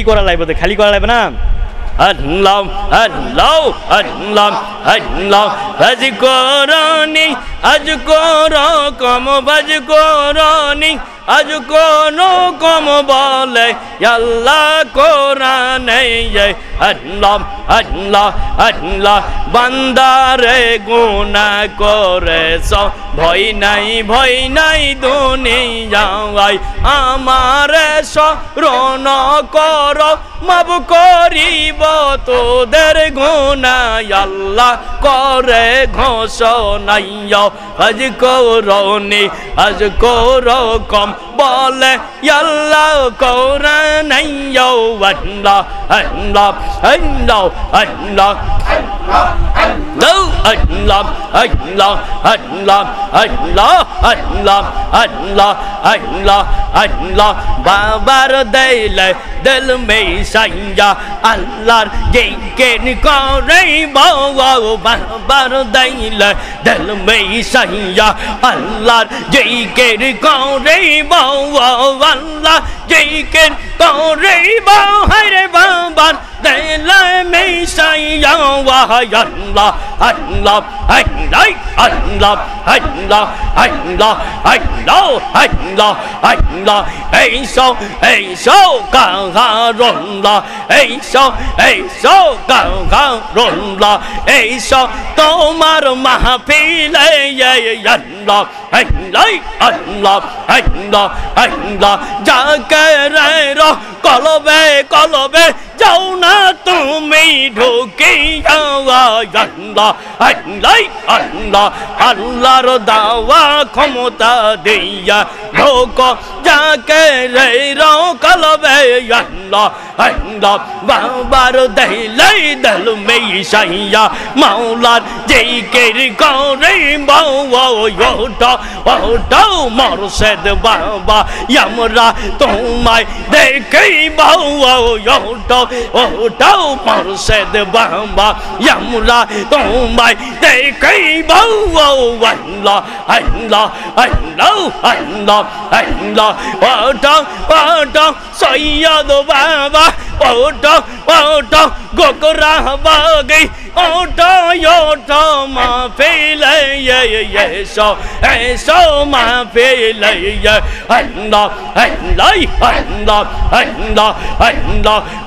করা লাগবে, খালি করা লাগবে না। আল্লাহ আল্লাহ আল্লাহ আল্লাহ বাজ করনি আজ কর কম বাজ করনি আজ কোন কম বলে আল্লাহ কোরআনে আল্লাহ আল্লাহ আল্লাহ বান্দারে গুনাহ করেছ ভয় নাই দুনিয়ায় আমারে স্মরণ কর মাফ করিব তোদের গুনাহ আল্লাহ করে ঘোষণা আজ করনি আজ কর কম বলে আল্লাহ কোরআনে আল্লাহ আল্লাহ আল্লাহ আল্লাহ Allah Allah Allah Allah Allah Allah Allah Allah babar dile dil me sanya Allah jikin kore bawa babar dile dil me sanya Allah jikin kore bawa Allah jikin kore bawa hai babar dile me sanya wah Allah Allah Allah Allah Allah Allah Allah Allah Allah এইসো কাহারুল্লাহ এইসো কাহারুল্লাহ এইসো তোমার মাহফিলে আল্লাহ আল্লাহ আল্লাহ আল্লাহ আল্লাহ জাকেরের কলবে কলবে যাও না তুমি ঢুকিয়া আল্লাহ আল্লাহ আল্লাহ আল্লাহর দাওয়া ক্ষমতা দিয়া ঢোক জাকেরের কলবে আল্লাহ আল্লাহ বাবার দিলে দিল মেশাইয়া মাওলার জিকির করে বাবা ওটা মুর্শিদ বাবা আমরা তোমায় দেখি বাবা ওটা মুর্শিদ বাবা আমরা তোমায় দেখি বাবা আল্লাহ আল্লাহ আল্লাহ আল্লাহ আল্লাহ ওটা সৈয়দ বাবা ওটা গোকরা বাগে ওটা মাহফিলে এসো মাহফিলে আল্লাহ আল্লাহ আল্লাহ আল্লাহ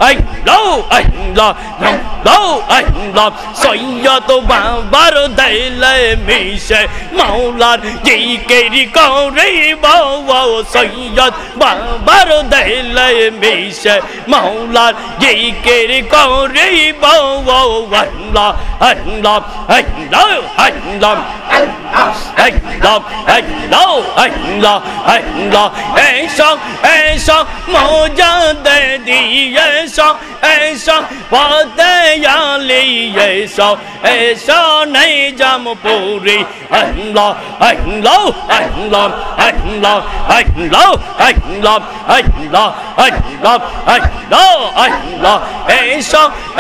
আল্লাহ আল্লাহ আল্লাহ আল্লাহ সৈয়দ বাবার দিলে মিশে মাওলার জিকির করে বাবা সৈয়দ বাবার দিলে মিশে মাওলার জিকির করে বাবা আল্লাহ আল্লাহ আল্লাহ আল্লাহ আল্লাহ আল্লাহ আল্লাহ আল্লাহ এসো মোজাদে দিয়ে এসো পদে আলি এসো নিজামপুরি আল্লাহ আল্লাহ আল্লাহ আল্লাহ আল্লাহ আল্লাহ আল্লাহ আল্লাহ আল্লাহ আল্লাহ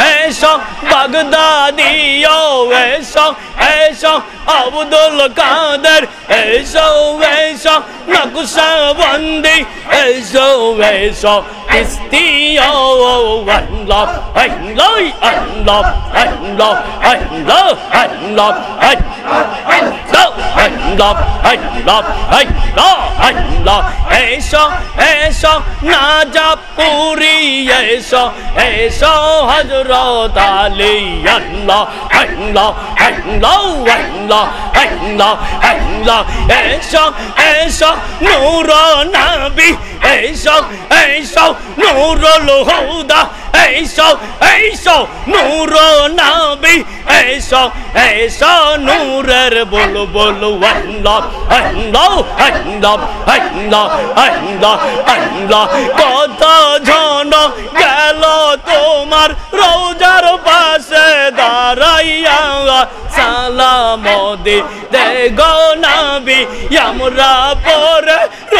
এসো বাগদাদিও এসো আব্দুল কাদের এসো নকশবন্দি এসো চিশতিয়া আল্লাহ আল্লাহ আল্লাহ আল্লাহ আল্লাহ আল্লাহ আল্লাহ আল্লাহ আল্লাহ আল্লাহ এসো নাজাপুরি এসো হযরত আলী আল্লাহ আল্লাহ আল্লাহ আল্লাহ আল্লাহ আল্লাহ এসো নূর নবী এসো নূরুল হুদা এসো নূর নবী এসো নূরের বলো আল্লাহ আল্লাহ আল্লাহ আল্লাহ আল্লাহ আল্লাহ কত জন গেল তোমার রওজার পাশে দাঁড়াইয়া সালাম দে গো নবী আমরা পরে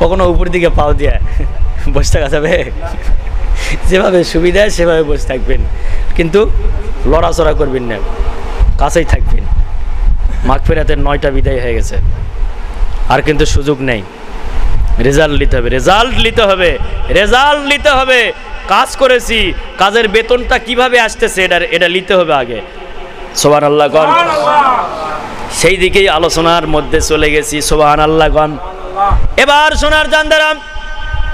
কখনো উপর দিকে পাও দিয়ে বসে থাকা যাবে? যেভাবে সুবিধা সেভাবে বসে থাকবেন, কিন্তু লড়াচড়া করবেন না, কাছেই থাকবেন। মাগফিরাতের 9টা বিদায় হয়ে গেছে, আর কিন্তু সুযোগ নেই। রেজাল্ট নিতে হবে, রেজাল্ট নিতে হবে, রেজাল্ট নিতে হবে। কাজ করেছি, কাজের বেতনটা কিভাবে আসতেছে এটা নিতে হবে আগে। সুবহানাল্লাহ গণ। সেই দিকেই আলোচনার মধ্যে চলে গেছি। সুবহানাল্লাহ গণ। এবার সোনার জানদারাম,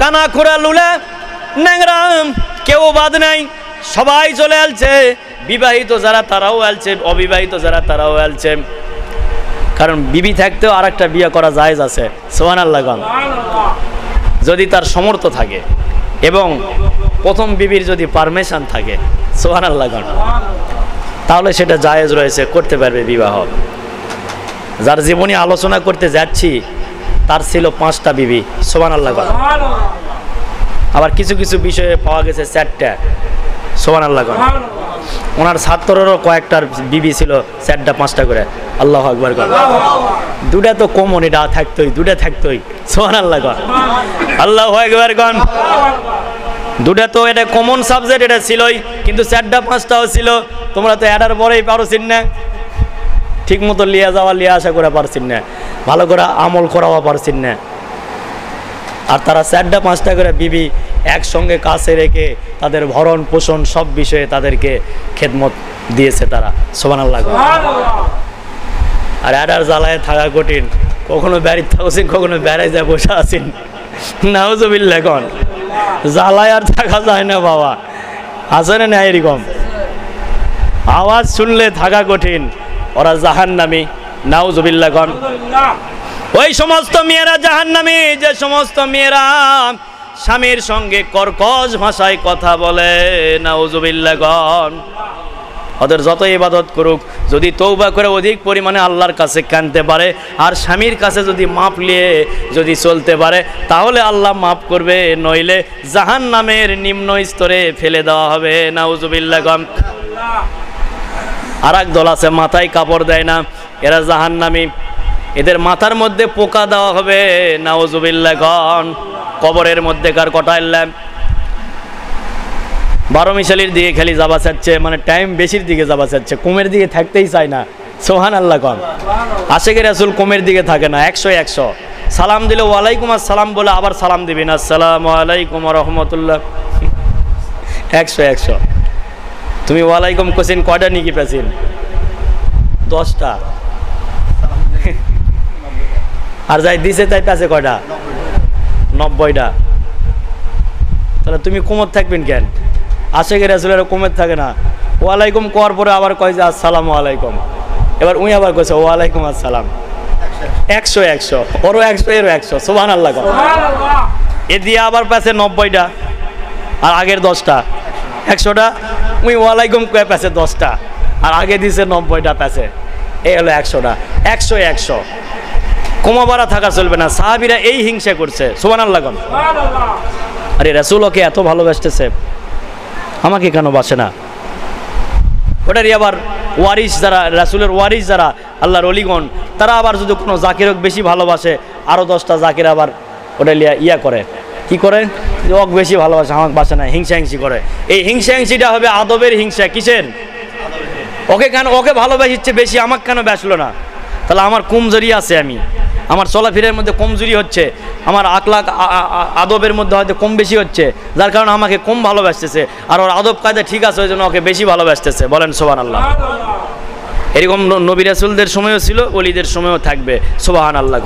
কানা খোরা লুলা ন্যাংরাম কেউ বাদ নাই, সবাই চলে আসছে। বিবাহিত যারা তারাও আসছে, অবিবাহিত যারা তারাও আসছে। কারণ বিবি থাকতেও আর একটা বিয়ে করা জায়েজ আছে। সুবহানাল্লাহ গণ। যদি তার সমর্থ থাকে এবং প্রথম বিবির যদি পারমিশন থাকে, সুবহানাল্লাহ গণ, তাহলে সেটা জায়েজ রয়েছে, করতে পারবে বিবাহ। যার জীবনে আলোচনা করতে যাচ্ছি তার ছিল 5টা বিবি। সুবহানাল্লাহ গণ। আবার কিছু কিছু বিষয়ে পাওয়া গেছে 4টা। সুবহানাল্লাহ গণ। ওনার ছাত্ররও কয়েকটার বিবি ছিল 4টা 5টা করে। আল্লাহু আকবার গণ। 2টা তো কমন, এটা থাকতোই, 2টা থাকতোই। সুবহানাল্লাহ গণ। আল্লাহু আকবার গণ। 2টা তো এটা কমন সাবজেক্ট, এটা ছিলই, কিন্তু 4টা 5টাও ছিল। তোমরা তো এটার পরেই পারছিন না, ঠিক মতো লিয়া যাওয়া লিয়া আসা করে পারছিন না, ভালো করে আমল করাও পারছিন না। আর তারা 4টা 5টা করে বিবি একসঙ্গে কাছে রেখে তাদের ভরণ পোষণ সব বিষয়ে তাদেরকে খেদমত দিয়েছে তারা। সুবহানাল্লাহ। আর এটার জ্বালায় থাকা কঠিন, কখনো বাড়িতে থাকছেন, কখনো বেড়ায় যায় বসে আছেন। নাউজুবিল্লাহ গণ। জ্বালায় আর থাকা যায় না বাবা, আছে না এরকম? আওয়াজ শুনলে থাকা কঠিন, ওরা জাহান্নামী। নাউজুবিল্লাহ গণ। ওই সমস্ত মেয়েরা জাহান্নামী যে সমস্ত মেয়েরা স্বামীর সঙ্গে কর্কশ ভাষায় কথা বলে। নাউজুবিল্লাহ গণ। ওদের যত ইবাদত করুক, যদি তওবা করে অধিক পরিমাণে আল্লাহর কাছে কাঁদতে পারে আর স্বামীর কাছে যদি মাপ নিয়ে যদি চলতে পারে, তাহলে আল্লাহ মাফ করবে, নইলে জাহান্নামের নিম্ন স্তরে ফেলে দেওয়া হবে। নাউজুবিল্লাহ গণ। আর এক দল আছে মাথায় কাপড় দেয় না, এরা জাহান্নামী। এদের মাথার মধ্যে পোকা দেওয়া হবে। নাউজুবিল্লাহ গণ। কবরের মধ্যে কার কটাইলাম 12 মিশালির দিকে খালি যাবা চাচ্ছে, মানে টাইম বেশির দিকে যাবা চাচ্ছে, কমের দিকে থাকতেই চায় না। সুবহানাল্লাহ গণ। আশিকের রাসূল কমের দিকে থাকে না, 100 সালাম দিলে ওয়ালাইকুম আসসালাম বলে আবার সালাম দিবেন, আসসালামু আলাইকুম ওয়া রাহমাতুল্লাহ। 100 তুমি ওয়ালাইকুম কোসিন কয়টা নিকি পেছেন? 10টা। আর যাই দিছে তাই পেছে কয়টা? 90টা। তাহলে তুমি কোমর থাকবেন কেন? আশিকের রাসূলের কোমর থাকে না। ওয়ালাইকুম কোয়ার পরে আবার কয় যে আসসালামু আলাইকুম, এবার উনি আবার কইছে ওয়ালাইকুম আসসালাম। 100 ওরও 100 এরও 100। সুবহানাল্লাহ। এ দিয়ে আবার পেছে 90টা, আর আগের 10টা 100টা। উনি ওয়ালাইকুম কয়ে পেছে 10টা, আর আগে দিছে 90টা পেছে। এই হলো 100টা। 100 কমা বাড়া থাকা চলবে না। সাহাবীরা এই হিংসা করছে। সুবহানাল্লাহ। আরে রাসূল ওকে এত ভালোবাসতেছে, আমাকে কেন বাসে না? ওটারই আবার ওয়ারিস যারা, রাসূলের ওয়ারিস যারা আল্লাহর ওলিগণ, তারা আবার যদি কোনো জাকিরক বেশি ভালোবাসে, আরও 10টা জাকির আবার ওটা ইয়া করে, কি করে? ওক বেশি ভালোবাসে, আমাকে বাসে না, হিংসি করে। এই হিংসিটা হবে আদবের হিংসা। কিসের? ওকে কেন, ওকে ভালোবাসিচ্ছে বেশি, আমাকে কেন বাসলো না? তাহলে আমার কমজোরি আছে, আমার চলাফেরার মধ্যে কমজোরি হচ্ছে, আমার আকলাক আদবের মধ্যে হয়তো কম বেশি হচ্ছে, যার কারণে আমাকে কম ভালোবাসতেছে। আর ওর আদব কায়দা ঠিক আছে, ওই জন্য ওকে বেশি ভালোবাসতেছে। বলেন সুবহানাল্লাহ। এরকম নবী রাসূলদের সময়ও ছিল, ওলিদের সময়ও থাকবে। সুবহানাল্লাহ।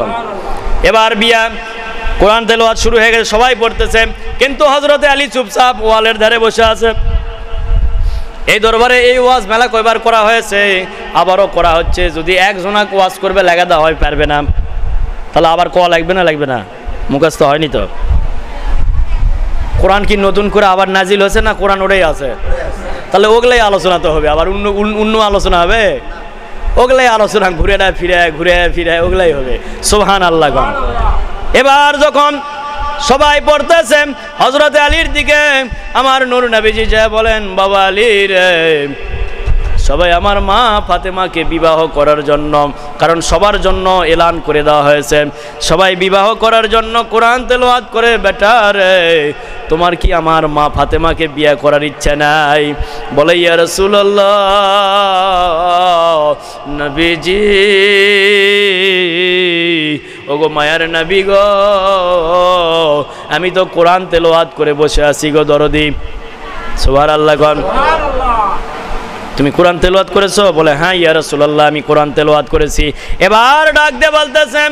এবার বিয়া, কোরআন তেলাওয়াত শুরু হয়ে গেছে, সবাই পড়তেছে, কিন্তু হযরতে আলী চুপচাপ ওয়ালের ধারে বসে আছে। এই দরবারে এই ওয়াজ মেলা কয়বার করা হয়েছে, আবারও করা হচ্ছে। যদি একজনা ওয়াজ করবে লাগা দেওয়া হয়, পারবে না, তাহলে আবার কোয়া লাগবে না? লাগবে না, মুখস্থ হয়নি তো। কোরআন কি নতুন করে আবার নাজিল হয়েছে না কোরআন ওটাই আছে? তাহলে ওগুলাই আলোচনা তো হবে, আবার অন্য আলোচনা হবে? ওগুলাই আলোচনা, ঘুরে ফিরে ওগুলাই হবে। সুবহানাল্লাহ। এবার যখন সবাই পড়তেছে, হযরতে আলীর দিকে আমার নূর নবীজি যা বলেন, বাবা আলী রে, সবাই আমার মা ফাতেমাকে বিবাহ করার জন্য, কারণ সবার জন্য এলান করে দেওয়া হয়েছে, সবাই বিবাহ করার জন্য কোরআন তেলাওয়াত করে। বেটা রে, তোমার কি আমার মা ফাতেমাকে বিয়ে করার ইচ্ছা নাই? বলে ইয়া রাসূলুল্লাহ, নবীজি, ওগো মায়ার নবী গো, আমি তো কোরআন তেলাওয়াত করে বসে আছি গো দরদি। সুবহানাল্লাহ কোন। তুমি কোরআন তেলাওয়াত করেছো? বলে হ্যাঁ ইয়া রাসূলুল্লাহ, আমি কোরআন তেলাওয়াত করেছি। এবার ডাক দিয়ে বলতেছেন,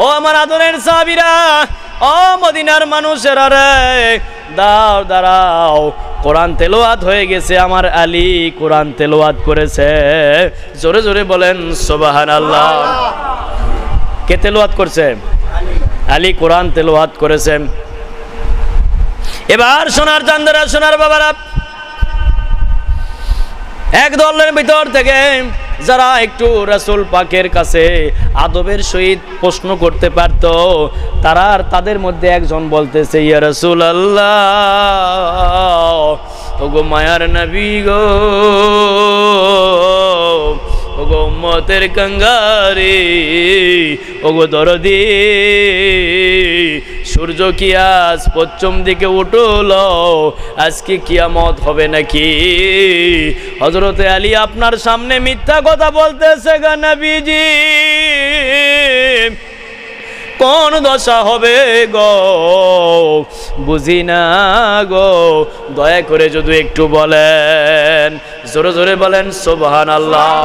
ও আমার আদরের সাহাবীরা, ও মদিনার মানুষেরা রে, দাও দাঁড়াও, কোরআন তেলাওয়াত হয়ে গেছে, আমার আলী কোরআন তেলাওয়াত করেছে। জোরে জোরে বলেন সুবহানাল্লাহ। কে তেলাওয়াত করছে? আলী কোরআন তেলাওয়াত করেছে। এবার সোনার চাঁদেরা, সোনার বাবারা, এক দলের ভিতর থেকে যারা একটু রাসূল পাকের কাছে আদবের সহিত প্রশ্ন করতে পারত, তাদের মধ্যে একজন বলতেছে, ইয়া রাসূলুল্লাহ, ওগো মায়ার নবী গো, ওগো উম্মতের কাঙ্গারি, ওগো দরদি, সূর্য কি আজ পশ্চিম দিকে উঠল? আজকে কিয়ামত হবে নাকি? হযরতে আলী আপনার সামনে মিথ্যা কথা বলতেছে গো নবীজি, কোন দশা হবে গো বুঝি না গো, দয়া করে যদি একটু বলেন। জোরে জোরে বলেন সুবহানাল্লাহ।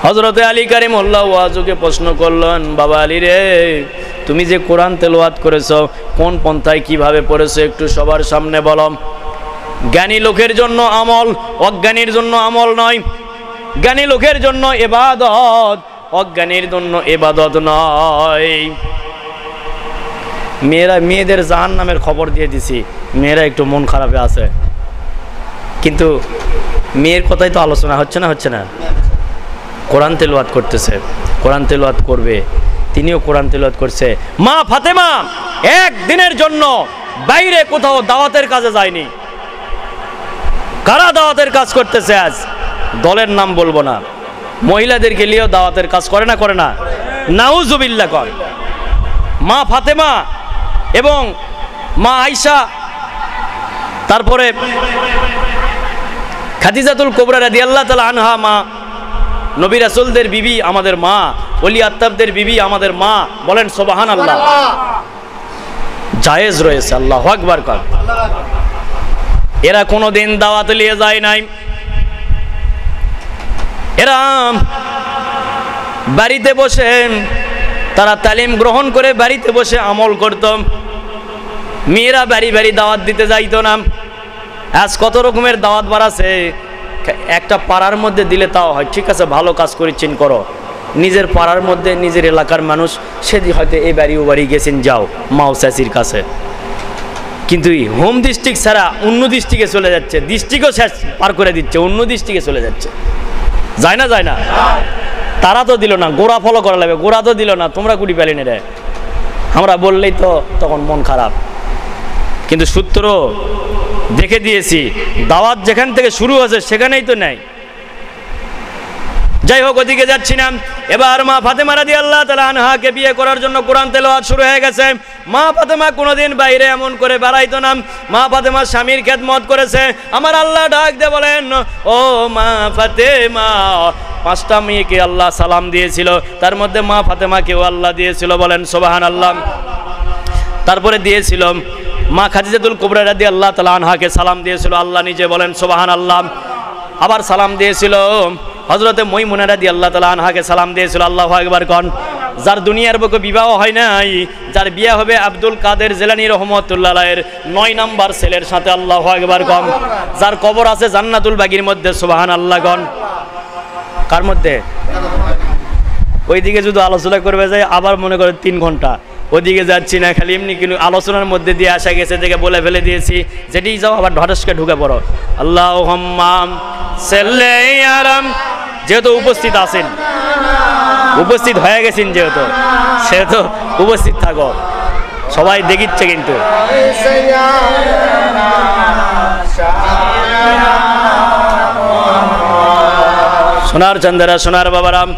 হযরতে আলী কারিমুল্লাহ ওয়াজুকে প্রশ্ন করলেন, বাবা আলী রে, তুমি যে কোরআন তেলাওয়াত করেছো, কোন পন্থায় কিভাবে পড়েছো একটু সবার সামনে বলো। জ্ঞানী লোকের জন্য আমল, অজ্ঞানীর জন্য আমল নয়। জ্ঞানী লোকের জন্য ইবাদত, অজ্ঞানীর জন্য ইবাদত নয়। মেয়েদের জাহান্নামের খবর দিয়ে দিছি, মেয়েরা একটু মন খারাপে আছে, কিন্তু মেয়ের কথাই তো আলোচনা হচ্ছে না, হচ্ছে না। কোরআন তেলাওয়াত করতেছে, কোরআন তেলাওয়াত করবে, তিনিও কোরআন তেলাওয়াত করছে। মা ফাতেমা একদিনের জন্য বাইরে কোথাও দাওয়াতের কাজে যায়নি। কারা দাওয়াতের কাজ করতেছে আজ? দলের নাম বলবো না, মহিলাদেরকে নিয়েও দাওয়াতের কাজ করে না, করে না? নাউজুবিল্লাহ কর। মা ফাতেমা এবং মা আয়েশা, তারপরে খাদিজাতুল কুবরা রাদিয়াল্লাহু তাআলা আনহা, মা নবী রাসূলদের বিবি আমাদের মা, ওলি আত্তাবদের বিবি আমাদের মা। বলেন সুবহানাল্লাহ। জায়েজ রয়েছে, আল্লাহু আকবার কর। এরা কোনোদিন দাওয়াত নিয়ে যায় নাই, এরা বাড়িতে বসে তারা তালিম গ্রহণ করে বাড়িতে বসে আমল করত। মেয়েরা বাড়ি বাড়ি দাওয়াত দিতে যাইতো না। আজ কত রকমের দাওয়াত বাড়াছে, একটা পাড়ার মধ্যে দিলে তাও হয়, ঠিক আছে ভালো কাজ করেছেন করো, নিজের পাড়ার মধ্যে নিজের এলাকার মানুষ, সেদিন হয়তো এই বাড়ি ও বাড়ি গেছেন, যাও মাও চাচির কাছে। কিন্তু হোম ডিস্ট্রিক্ট ছাড়া অন্য ডিস্ট্রিক্টে চলে যাচ্ছে, ডিস্ট্রিক্টও শেষ পার করে দিচ্ছে, অন্য ডিস্ট্রিক্টে চলে যাচ্ছে। যায় না, যায় না? তারা তো দিল না, গোড়া ফলো করা লাগবে, গোড়া তো দিল না, তোমরা কুড়ি পেলেন রে, আমরা বললেই তো তখন মন খারাপ। কিন্তু সূত্র দেখে দিয়েছি, দাওয়াত যেখান থেকে শুরু হয়েছে সেখানেই তো নেই। যাই হোক, ওদিকে যাচ্ছি না। এবার মা ফাতেমা রাদিয়াল্লাহু তাআলা আনহাকে বিয়ে করার জন্য কোরআন তেলাওয়াত শুরু হয়ে গেছে। মা ফাতেমা কোনোদিন বাইরে এমন করে বেড়াইতো না, মা ফাতেমা স্বামীর খেদমত করেছে। আমার আল্লাহ ডাক দিয়ে বলেন, ও মা ফাতেমা, 5টা মেয়েকে আল্লাহ সালাম দিয়েছিল, তার মধ্যে মা ফাতেমাকেও আল্লাহ দিয়েছিল। বলেন সুবহানাল্লাহ। তারপরে দিয়েছিল মা খাদিজাতুল কুবরা রাদিয়াল্লাহু তাআলা আনহাকে সালাম দিয়েছিল আল্লাহ নিজে। বলেন সুবহানাল্লাহ। আবার সালাম দিয়েছিল হযরতে মাইমুনা রাদিয়াল্লাহু তাআলা আনহাকে সালাম দিয়েছিল। আল্লাহু আকবার কোন। যার দুনিয়ার বুকে বিবাহ হয় নাই, যার বিয়ে হবে আব্দুল কাদের জিলানী রহমাতুল্লাহ আলাইহির 9 নাম্বার ছেলের সাথে। আল্লাহু আকবার কোন। যার কবর আছে জান্নাতুল বাগীর মধ্যে। সুবহানাল্লাহ কোন। কার মধ্যে? ওইদিকে যদি আলোচনা করবে যায় আবার মনে করে 3 ঘন্টা, ওদিকে যাচ্ছি না, খালি এমনি কিন্তু আলোচনার মধ্যে দিয়ে আসা গেছে, দেখে বলে ফেলে দিয়েছি। যেটি যাও আবার ঢটসকে ঢুকে পড়ো। আল্লাহুম্মা সাল্লি আলা, যেহেতু উপস্থিত আছেন, উপস্থিত হয়ে গেছেন যেহেতু, সেহেতু উপস্থিত থাকো, সবাই দেখিচ্ছে কিন্তু। সোনার চান্দেরা, সোনার বাবারাম,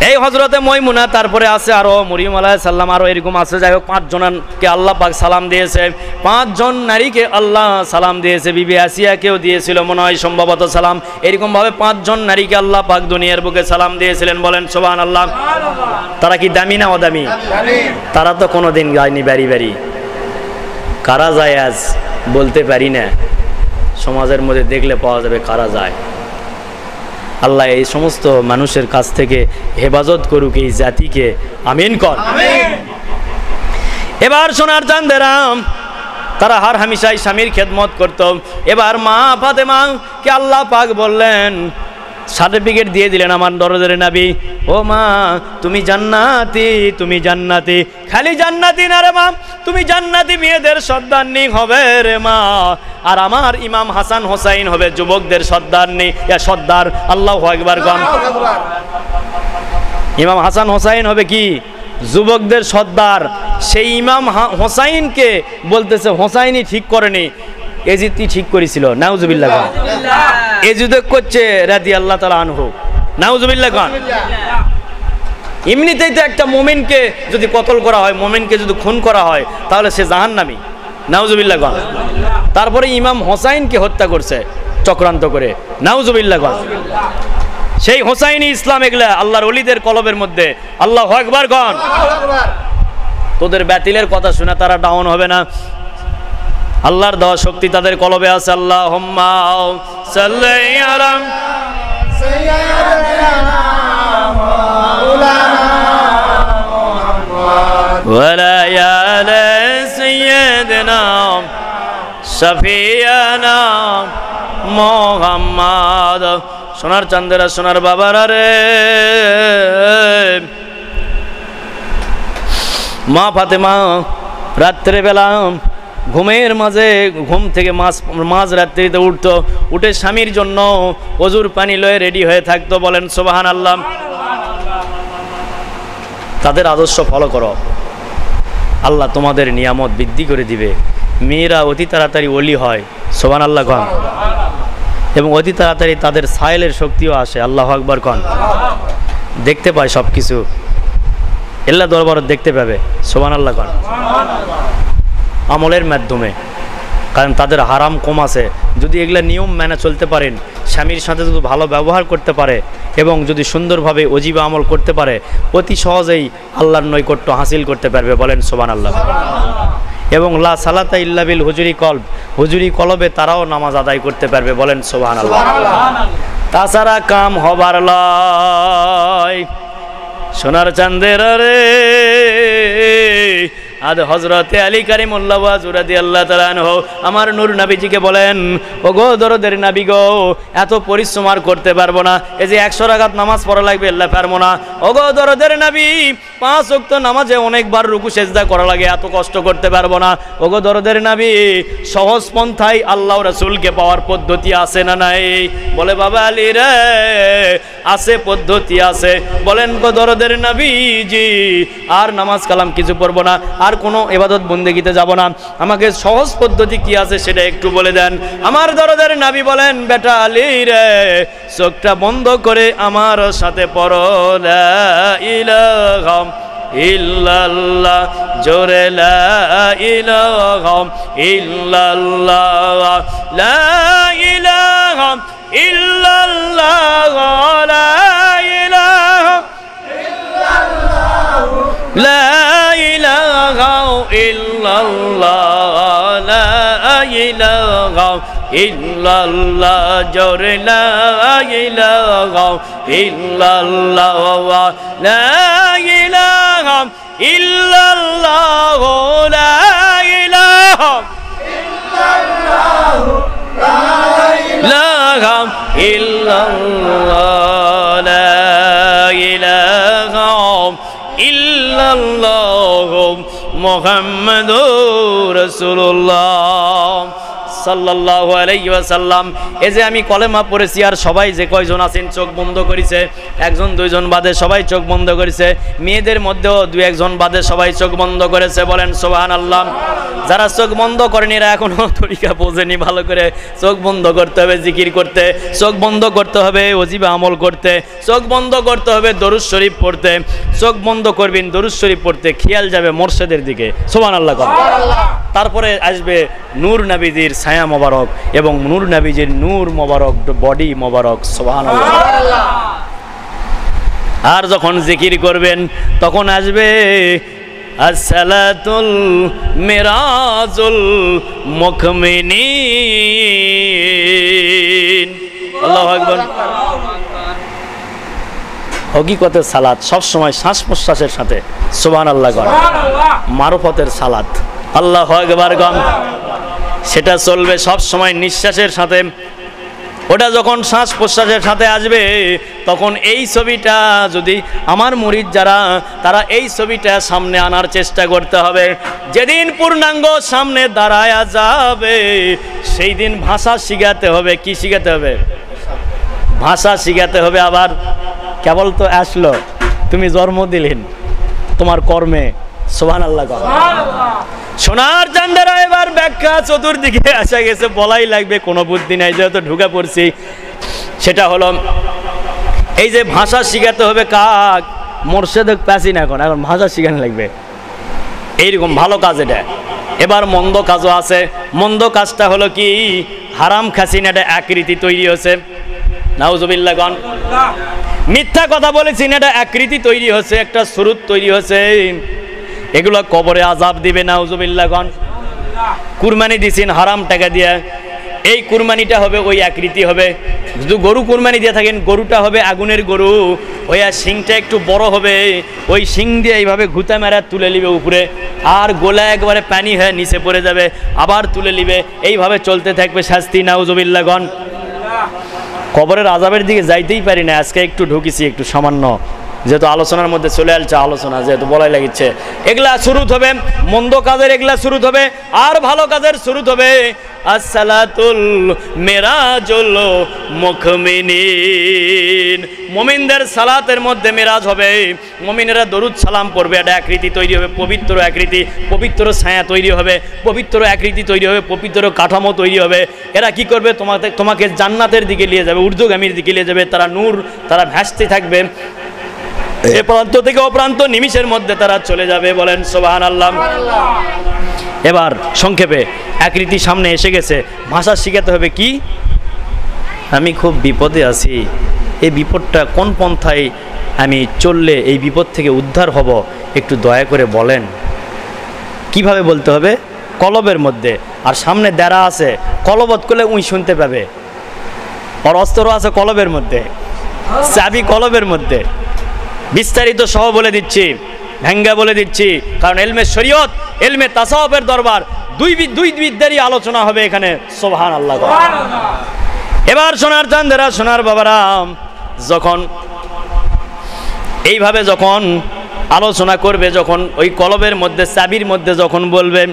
এই হযরতে ময়মুনা, তারপরে আছে আরো মরিয়ম আলাইহিস সালাম, আরো এরকম আছে। যাই হোক 5 জনকে আল্লাহ পাক সালাম দিয়েছে, 5 জন নারীকে আল্লাহ সালাম দিয়েছে। বিবি আসিয়াকেও দিয়েছিল মনে হয় সম্ভবত সালাম। এরকম ভাবে 5 জন নারীকে আল্লাহ পাক দুনিয়ার বুকে সালাম দিয়েছিলেন। বলেন সুবহানাল্লাহ। তারা কি দামি না অদামি? তারা তো কোনোদিন যায়নি বাড়ি বাড়ি। কারা যায় আজ বলতে পারি না, সমাজের মধ্যে দেখলে পাওয়া যাবে কারা যায়। আল্লাহ এই সমস্ত মানুষের কাছ থেকে হেফাজত করুক এই জাতিকে, আমিন কর। এবার সোনার চাঁদেরাম, তারা হার হামেশাই স্বামীর খেদমত করত। এবার মা ফাতেমাকে আল্লাহ পাক বললেন, সার্টিফিকেট দিয়ে দিলেন আমার দরদের নবী, ও মা তুমি জান্নাতি, তুমি জান্নাতি। খালি জান্নাতি না রে মা, তুমি জান্নাতি মেয়েদের সর্দারনি হবে রে মা। আর আমার ইমাম হাসান হোসাইন হবে যুবকদের সর্দারনি, সর্দার। আল্লাহু আকবার গণ। ইমাম হাসান হোসাইন হবে কি? যুবকদের সর্দার। সেই ইমাম হোসাইনকে বলতেছে হোসাইনই ঠিক করেনি, এজিদই ঠিক করেছিল। নাউজুবিল্লাহ খান। এজিদ করছে রাদিয়াল্লাহু তাআলা আনহু। নাউজুবিল্লাহ খান। এমনিতেই তো একটা মুমিনকে যদি কতল করা হয়, মুমিনকে যদি খুন করা হয়, তাহলে সে জাহান্নামী। নাউজুবিল্লাহ খান। তারপরে ইমাম হোসাইনকে হত্যা করছে চক্রান্ত করে। নাউজুবিল্লাহ খান। সেই হোসাইনি ইসলাম এগুলা আল্লাহর ওলিদের কলবের মধ্যে। আল্লাহু আকবার খান। তোদের ব্যাতিলের কথা শুনে তারা ডাউন হবে না। আল্লাহর দেওয়া শক্তি তাদের কলবে আছে। আল্লাহুম্মা সাল্লি আলা সাইয়্যিদিনা মাওলানা মুহাম্মদ ওয়া আলা আলি সাইয়্যিদিনা শাফিয়ানা মুহাম্মদ। সোনার চাঁদেরা, সোনার বাবারা রে, মা ফাতেমা রাত্রে বেলা ঘুমের মাঝে ঘুম থেকে মাঝ রাত্রিতে উঠতো, উঠে স্বামীর জন্য ওজুর পানি লয়ে রেডি হয়ে থাকতো। বলেন সুবহানাল্লাহ। তাদের আদর্শ ফলো করো, আল্লাহ তোমাদের নিয়ামত বৃদ্ধি করে দিবে। মেয়েরা অতি তাড়াতাড়ি ওলি হয়। সুবহানাল্লাহ কন। এবং অতি তাড়াতাড়ি তাদের সাইলের শক্তিও আসে। আল্লাহু আকবার কন। দেখতে পায় সব কিছু, আল্লাহ দরবারত দেখতে পাবে। সুবহানাল্লাহ কন। আমলের মাধ্যমে, কারণ তাদের হারাম কম আছে। যদি এগুলা নিয়ম মেনে চলতে পারেন, স্বামীর সাথে যদি ভালো ব্যবহার করতে পারে এবং যদি সুন্দরভাবে অজিবা আমল করতে পারে, অতি সহজেই আল্লাহর নৈকট্য হাসিল করতে পারবে। বলেন সুবহানাল্লাহ। এবং লা সালাতা ইল্লা বিল হুজুরি কলব, হুজুরি কলবে তারাও নামাজ আদায় করতে পারবে। বলেন সুবহানাল্লাহ। তাছাড়া কাম হবার লয়। সোনার চাঁদের রে, আদ হযরতে আলী কারিমুল্লাহ ওয়াজু রাদিয়াল্লাহু তাআলা আনহু আমার নূর নবীজিকে বলেন, ও গো দরদের নবী গো, এত পরিশ্রম আর করতে পারবো না। এই যে 100 রাকাত নামাজ পড়া লাগবে, আল্লাহ পারবো না। ও গো দরদের নবী, 5 ওয়াক্ত নামাজে অনেকবার রুকু সেজদা করা লাগে, এত কষ্ট করতে পারবো না। ও গো দরদের নবী, সহজ পন্থায় আল্লাহ রাসূলকে পাওয়ার পদ্ধতি আছে না নাই? বলে বাবা আলী রে, আছে, পদ্ধতি আছে। বলেন গো দরদের নবীজি, আর নামাজ কালাম কিছু পড়বো না, আর কোনো ইবাদত বন্দেগিতে যাব না, আমাকে সহজ পদ্ধতি কি আছে সেটা একটু বলে দেন। আমার দরদের নবী বলেন, বেটা আলী রে, চোখটা বন্ধ করে আমার সাথে পড়ো লা ইলাহা ইল্লাল্লাহ, জোরে লা ইলাহা ইল্লাল্লাহ, লা ইলাহা ইল্লাল্লাহ, লা ইলাহা ইল্লাল্লাহ, লা ইলাহা ইল্লাল্লাহ, লা ইলাহা ইল্লাল্লাহ, জোরে লা ইলাহা ইল্লাল্লাহ, লা ইলাহা ইল্লাল্লাহ, লা ইলাহা ইল্লাল্লাহ, লা ইলাহা ইল্লাল্লাহ, মুহাম্মাদুর রাসূলুল্লাহ সাল্লাল্লাহু আলাইহি ওয়াসাল্লাম। এই যে আমি কলেমা পড়েছি আর সবাই যে কয়জন আছেন চোখ বন্ধ করেছে, একজন দুইজন বাদে সবাই চোখ বন্ধ করেছে, মেয়েদের মধ্যেও দুই একজন বাদে সবাই চোখ বন্ধ করেছে, বলেন সুবহানাল্লাহ। যারা চোখ বন্ধ করেনি এরা এখনো তরিকা বোঝেনি ভালো করে। চোখ বন্ধ করতে হবে জিকির করতে, চোখ বন্ধ করতে হবে ওজিবা আমল করতে, চোখ বন্ধ করতে হবে দরুদ শরীফ পড়তে। চোখ বন্ধ করবেন দরুদ শরীফ পড়তে, খেয়াল যাবে মোর্শেদের দিকে, সুবহানাল্লাহ। তারপরে আসবে নূর নবীজির ছায়া মোবারক এবং নূর নবীজির নূর মোবারক বডি মোবারক, সুবহানাল্লাহ। আর যখন জিকির করবেন তখন আসবে আসসালাতুল মিরাজুল মুকমিনিন, আল্লাহু আকবার। হকিকতে সালাত সব সময় শ্বাস প্রশ্বাসের সাথে, সুবহানাল্লাহ গণ, মারফতের সালাত, আল্লাহু আকবার গণ, সেটা চলবে সব সময় নিঃশ্বাসের সাথে। ওটা যখন শ্বাস প্রশ্বাসের সাথে আসবে তখন এই ছবিটা যদি আমার মুরিদ যারা তারা এই ছবিটা সামনে আনার চেষ্টা করতে হবে। যেদিন পূর্ণাঙ্গ সামনে দাঁড়ায়া যাবে সেই দিন ভাষা শিখাতে হবে। কি শিখাতে হবে? ভাষা শিখাতে হবে। আবার কেবল তো আসলো, তুমি জন্ম দিলেন তোমার কর্মে, সুবহানাল্লাহ। সোনার চান্দেরা এবার ব্যাখ্যা চতুর্দিকে আসা গেছে, বলাই লাগবে, কোনো বুদ্ধি নাই যেহেতু ঢুকে পড়ছি। সেটা হলো এই যে ভাষা শিখাতে হবে কাক, মোর্শেদক প্যাসি না, এখন এখন ভাষা শিখানো লাগবে। এইরকম ভালো কাজ এটা। এবার মন্দ কাজও আছে। মন্দ কাজটা হলো কি, হারাম খাসিন একটা আকৃতি তৈরি হয়েছে, নাউজুবিল্লাহ গণ। মিথ্যা কথা বলেছি না, এটা আকৃতি তৈরি হচ্ছে, একটা সুরুত তৈরি হচ্ছে, এগুলো কবরে আযাব দিবে, নাউজুবিল্লাহ গণ। কুরবানি দিছেন হারাম টাকা দিয়ে, এই কুরবানিটা হবে ওই আকৃতি হবে। যদি গরু কুরবানি দিয়ে থাকেন গরুটা হবে আগুনের গরু, ওই শিংটা একটু বড় হবে, ওই শিং দিয়ে এইভাবে ঘুতা মেরা তুলে নিবে উপরে, আর গোলা একবারে পানি হয়ে নিচে পড়ে যাবে, আবার তুলে নিবে, এইভাবে চলতে থাকবে শাস্তি, নাউজুবিল্লাহ গণ। কবরের আযাবের দিকে যাইতেই পারি না, আজকে একটু ঢুকেছি একটু সামান্য, যেহেতু আলোচনার মধ্যে চলে আসছে, আলোচনা যেহেতু বলাই লাগিচ্ছে। এগুলা শুরুত হবে মন্দ কাজের, এগুলা শুরুত হবে, আর ভালো কাজের শুরুত হবে আসসালাতুল মিরাজুল মুকমিনিন। মুমিনদের সালাতের মধ্যে মিরাজ হবে, মুমিনেরা দরুদ সালাম পড়বে, একটা আকৃতি তৈরি হবে, পবিত্র আকৃতি, পবিত্র ছায়া তৈরি হবে, পবিত্র আকৃতি তৈরি হবে, পবিত্র কাঠামো তৈরি হবে। এরা কি করবে? তোমাকে জান্নাতের দিকে নিয়ে যাবে, ঊর্ধ্বগামীর দিকে নিয়ে যাবে। তারা নূর, তারা ভাসতে থাকবে, এ প্রান্ত থেকে ও প্রান্ত নিমিষের মধ্যে তারা চলে যাবে, বলেন সুবহানাল্লাহ। এবার সংক্ষেপে আকৃতি সামনে এসে গেছে, ভাষা শিখাতে হবে কি, আমি খুব বিপদে আছি, এই বিপদটা কোন পন্থায় আমি চললে এই বিপদ থেকে উদ্ধার হব, একটু দয়া করে বলেন। কিভাবে বলতে হবে? কলবের মধ্যে, আর সামনে দ্বারা আছে, কলবত করলে উই শুনতে পাবে, আর অস্ত্র আছে কলবের মধ্যে, চাবি কলবের মধ্যে। বিস্তারিত সহ বলে দিচ্ছি, ভেঙ্গা বলে দিচ্ছি, কারণ এলমে শরীয়ত, এলমে তাসাউফের দরবার, দুই বিদ্যারই আলোচনা হবে এখানে, সুবহানাল্লাহ। এবার সোনার চাঁদেরা, সোনার বাবারা, যখন এইভাবে যখন আলোচনা করবে, যখন ওই কলবের মধ্যে চাবির মধ্যে যখন বলবেন,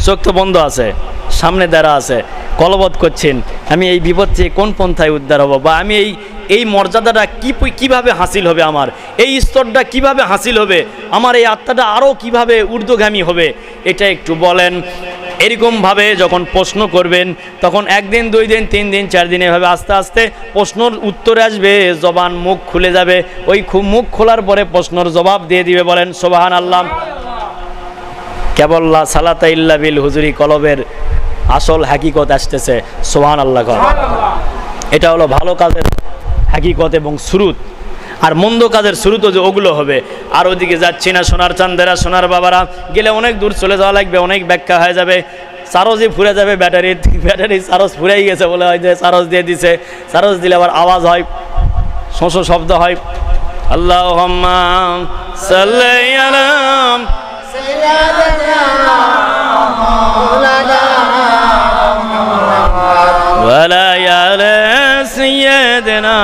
চোখ তো বন্ধ আছে, সামনে দ্বারা আছে, কলবত করছেন, আমি এই বিপদ থেকে কোন পন্থায় উদ্ধার হব, বা আমি এই মর্যাদাটা কিভাবে হাসিল হবে, আমার এই স্তরটা কিভাবে হাসিল হবে, আমার এই আত্মাটা আরও কিভাবে ঊর্ধ্বগামী হবে, এটা একটু বলেন। এরকমভাবে যখন প্রশ্ন করবেন তখন একদিন, দুই দিন, 3 দিন, 4 দিন, এভাবে আস্তে আস্তে প্রশ্নর উত্তর আসবে, জবান মুখ খুলে যাবে, ওই মুখ খোলার পরে প্রশ্নর জবাব দিয়ে দিবে, বলেন সুবহানাল্লাহ। কেবল লা সালাতা ইল্লা বিল হুজুরি, কলবের আসল হাকিকত আসতেছে, সুবহানাল্লাহ। এটা হলো ভালো কাজের হাকিকত এবং শুরুত। আর মন্দ কাজের শুরুতে যে ওগুলো হবে। আর ওদিকে যাচ্ছি না সোনার চাঁদেরা, সোনার বাবারা, গেলে অনেক দূর চলে যাওয়া লাগবে, অনেক ব্যাখ্যা হয়ে যাবে, চার্জই ফুরে যাবে, ব্যাটারি চার্জ ফুরেই গেছে বলে হয় যে চার্জ দিয়ে দিছে, চার্জ দিলে আবার আওয়াজ হয়, শোঁ শব্দ হয়। আল্লাহুম্মা সাল্লি আলা সাইয়্যিদিনা মাওলানা ওয়া আলা আলি সাইয়্যিদিনা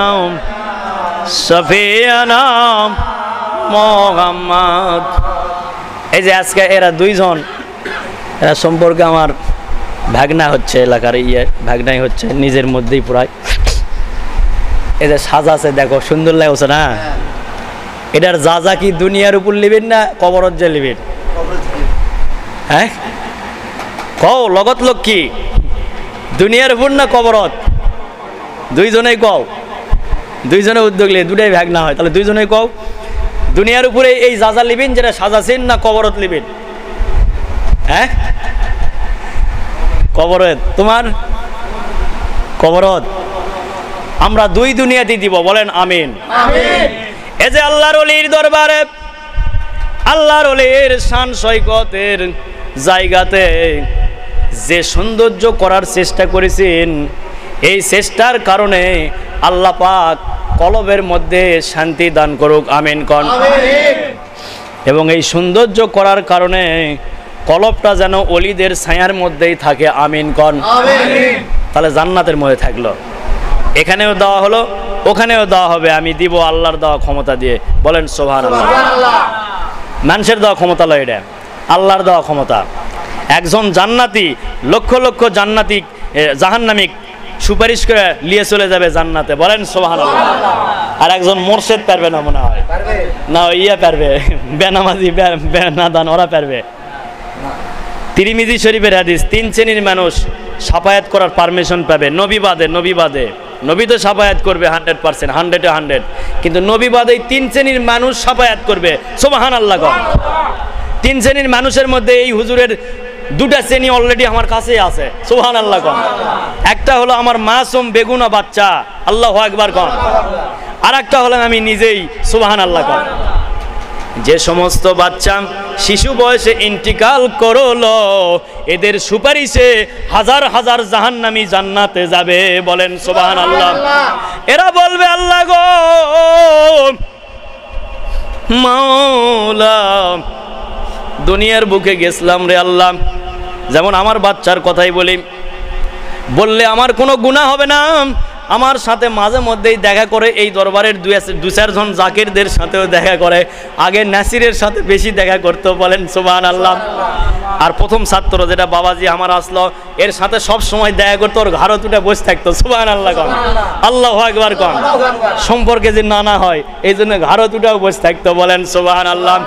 শফিয়ানা মুহাম্মদ। এই যে আজকে এরা দুইজন, এরা সম্পর্কে আমার ভাগনা হচ্ছে এলাকার ভাগনাই হচ্ছে নিজের মধ্যেই পুরাই। এই যে সাজা আছে দেখো, সুন্দর লাগছে না? এটার যা কি দুনিয়ার উপর লিবেন না কবরত যে লিবেন? হ্যাঁ কও লগত লোক কি দুনিয়ার উপর না কবরত? দুইজনেই কও, দুইজনে উদ্যোগ নিয়ে দুটাই ভাগ না হয়, তাহলে দুইজনেই কও দুনিয়ার উপরে এই যা লিবেন যেটা সাজাছেন না কবরত লিবেন? হ্যাঁ কবরত। তোমার কবরত। আমরা দুই দুনিয়াতেই দিব, বলেন আমিন। এই যে আল্লাহর ওলির দরবারে, আল্লাহর ওলির শান সৈকতের জায়গাতে যে সৌন্দর্য করার চেষ্টা করেছেন, এই চেষ্টার কারণে আল্লাহ পাক কলবের মধ্যে শান্তি দান করুক, আমিন কোন। এবং এই সৌন্দর্য করার কারণে কলবটা যেন ওলিদের ছায়ার মধ্যেই থাকে, আমিন কোন। তাহলে জান্নাতের মধ্যে থাকলো, এখানেও দেওয়া হলো ওখানেও দেওয়া হবে। আমি দিব আল্লাহর দেওয়া ক্ষমতা দিয়ে, বলেন সুবহানাল্লাহ। মানুষের দেওয়া ক্ষমতা লয়, এটা আল্লাহর দেওয়া ক্ষমতা। একজন জান্নাতি লক্ষ লক্ষ জান্নাতি জাহান্নামী সুপারিশ করে নিয়ে চলে যাবে জান্নাতে, বলেন সুবহানাল্লাহ। আর একজন মোরশেদ পারবে না মনে হয়, না ইয়া পারবে, বেনামাজি বেনাদান ওরা পারবে। তিরমিজি শরীফের হাদিস, 3 শ্রেণীর মানুষ সাফায়াত করার পারমিশন পাবে নবী বাদে। নবী বাদে, নবী তো সাফায়াত করবে 100%, 100-100, কিন্তু নবী বাদে 3 শ্রেণীর মানুষ সাফায়াত করবে, সুবহানাল্লাহ। 3 শ্রেণীর মানুষের মধ্যে এই হুজুরের 2টা শ্রেণী অলরেডি আমার কাছেই আছে, সুবহানাল্লাহ। একটা হলো আমার মাসুম বেগুনা বাচ্চা, আল্লাহু আকবার কোন। আর একটা হলো আমি নিজেই, সুবহানাল্লাহ কোন। যে সমস্ত বাচ্চা শিশু বয়সে ইন্তিকাল করলো, এদের সুপারিশে হাজার হাজার জাহান্নামী জান্নাতে যাবে, বলেন সুবহানাল্লাহ। এরা বলবে আল্লাহ গো মাওলা, দুনিয়ার বুকে গেছিলাম রে আল্লাহ, যেমন আমার বাচ্চার কথাই বলি, বললে আমার কোনো গুনাহ হবে না। আমার সাথে মাঝে মধ্যেই দেখা করে, এই দরবারের 2-4 জন জাকিরদের সাথেও দেখা করে। আগে নাসিরের সাথে বেশি দেখা করতো, বলেন সুবহানাল্লাহ। আর প্রথম ছাত্র যেটা বাবাজি আমার আসলো, এর সাথে সব সময় দেখা করতো, ওর ঘাড় তুলে বসে থাকতো, সুবহানাল্লাহ কোন, আল্লাহু আকবার কোন। সম্পর্কে যে নানা হয় এই জন্য ঘাড় তুলেও বসে থাকতো, বলেন সুবহানাল্লাহ।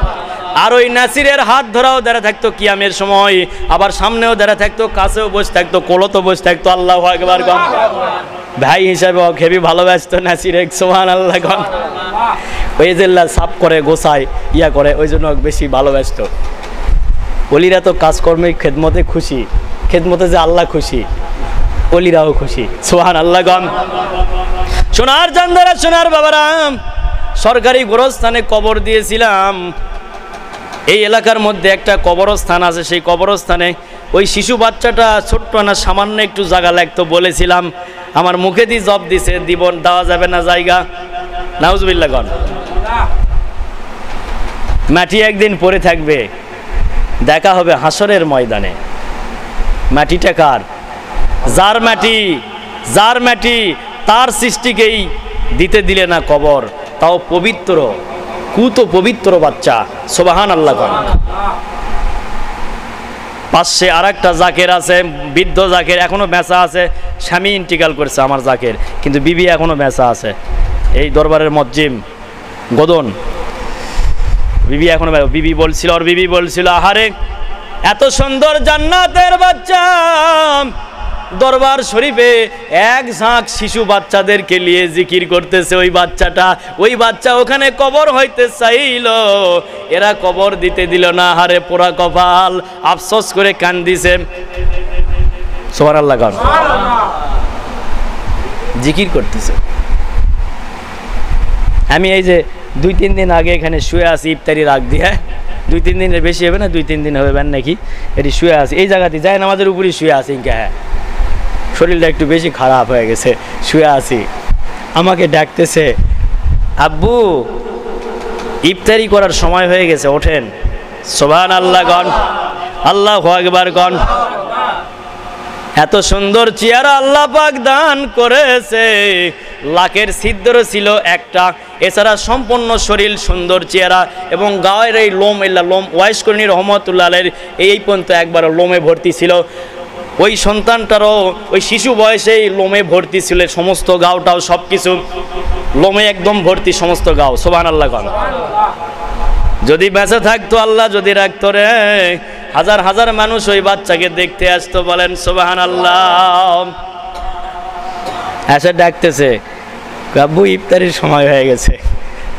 আর ওই নাসিরের হাত ধরাও দাঁড়া থাকতো কিয়ামের সময়, আবার সামনেও দাঁড়া থাকতো, কাছেও বসে থাকতো, কোলতো বসে থাকতো, আল্লাহু আকবার কোন। ভাই হিসাবে হেবি ভালোবাসত নাসির, সুবহানাল্লাহ কোন। ওই জেল্লা সাফ করে গোছায় ইয়া করে, ওই জন্য বেশি ভালোবাসত। ওলিরা তো কাজকর্মে খেদমতে খুশি, খেদমতে যে আল্লাহ খুশি, ওলিরাও খুশি, সুবহানাল্লাহ কোন। সোনার চান্দারা, সোনার বাবারা, সরকারি গোরস্থানে কবর দিয়েছিলাম। এই এলাকার মধ্যে একটা কবরস্থান আছে, সেই কবরস্থানে ওই শিশু বাচ্চাটা ছোট্ট না, সামান্য একটু জায়গা লাগতো, বলেছিলাম আমার মুখে দিয়ে জব দিছে, দিবন দেওয়া যাবে না জায়গা, নাউজুবিল্লাহ কোন। মাটি একদিন পড়ে থাকবে, দেখা হবে হাসরের ময়দানে। মাটিটা কার? যার মাটি, যার মাটি তার সৃষ্টিকেই দিতে দিলে না কবর, তাও পবিত্র, কুতো পবিত্র বাচ্চা, সুবহানাল্লাহ কোন। পাশে আর একটা জাকের আছে, বৃদ্ধ জাকের, এখনো বেঁচা আছে। স্বামী ইন্টিকাল করছে আমার জাকের, কিন্তু বিবি এখনো বেঁচা আছে। এই দরবারের মজ্জিম গদন বিবি এখনো, বিবি বলছিল, আর বিবি বলছিল আহারে এত সুন্দর জান্নাতের বাচ্চা দরবার শরীফে এক ঝাঁক শিশু বাচ্চাদেরকে নিয়ে জিকির করতেছে। ওই বাচ্চা ওখানে কবর হইতে চাইল, এরা কবর দিতে দিল না, হারে পোড়া কপাল, আফসোস করে কান্দিছে, সুবহানাল্লাহ কোন। জিকির করতেছে। আমি এই যে 2-3 দিন আগে এখানে শুয়ে আছি, ইফতারির আগ দিয়ে, 2-3 দিনের বেশি হবে না, 2-3 দিন হবে নাকি, এটি শুয়ে আছি এই জায়গাতে, যায় নামাজের উপরই শুয়ে আছি। হ্যাঁ, শরীরটা একটু বেশি খারাপ হয়ে গেছে, শুয়ে আছি। আমাকে ডাকতেছে, আব্বু ইফতারি করার সময় হয়ে গেছে, ওঠেন, সুবহানাল্লাহ কোন, আল্লাহু আকবার কোন। এত সুন্দর চেহারা আল্লাহ পাক দান করেছে, লাকের ছিদ্র ছিল একটা, এছাড়া সম্পূর্ণ শরীর সুন্দর চেহারা, এবং গায়ের এই লোম, লোম ওয়াইস করিনি রহমতুল্লাহ আলাইহির এই পর্যন্ত একবার লোমে ভর্তি ছিল। ওই সন্তানটারও ওই শিশু বয়সেই লোমে ভর্তি ছিল, সমস্ত গাওটাও সব কিছু লোমে একদম ভর্তি, সমস্ত গাও। সুবহানাল্লাহ। যদি বেঁচে থাকতো, আল্লাহ যদি রাখতো রে, হাজার হাজার মানুষ ওই বাচ্চাকে দেখতে আসতো। বলেন সুবহানাল্লাহ। এসে ডাকতেছে, আব্বু ইফতারির সময় হয়ে গেছে।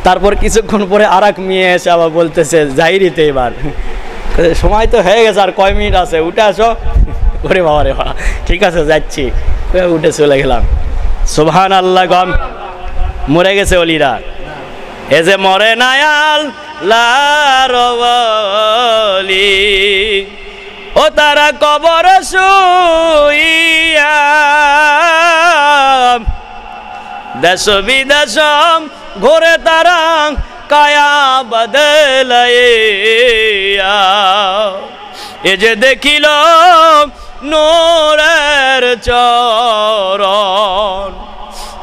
তারপর কিছুক্ষণ পরে আর এক মেয়ে এসে আবার বলতেছে, যাইরিতে এবার সময় তো হয়ে গেছে, আর কয় মিনিট আছে, উঠে আসো। ওরে বাবা রে বাবা, ঠিক আছে যাচ্ছি, উঠে চলে গেলাম। সুবহানাল্লাহ। গম মরে গেছে অলিরা, এ যে মরে নায়াল লারবলি, ও তারা কবর শুইয়া দেশ বিদেশ ঘুরে তারা কায়া বদলাইয়া, এ যে দেখিল নূরের চরণ,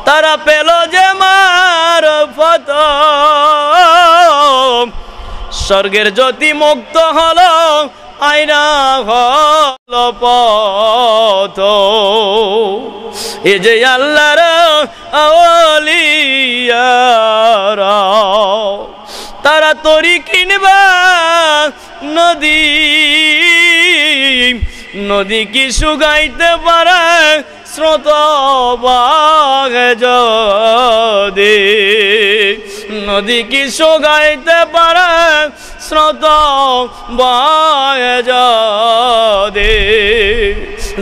তারা পেল যে মারফত, স্বর্গের জ্যোতি মুক্ত হলো, আয়না হলো পথ। এ যে আল্লাহর আউলিয়ারা, তারা তরি কিনবা নদী, নদী কি শুকাইতে পারে স্রোত বাগে যদি, নদী কি শুকাইতে পারে স্রোত বাগে যদি।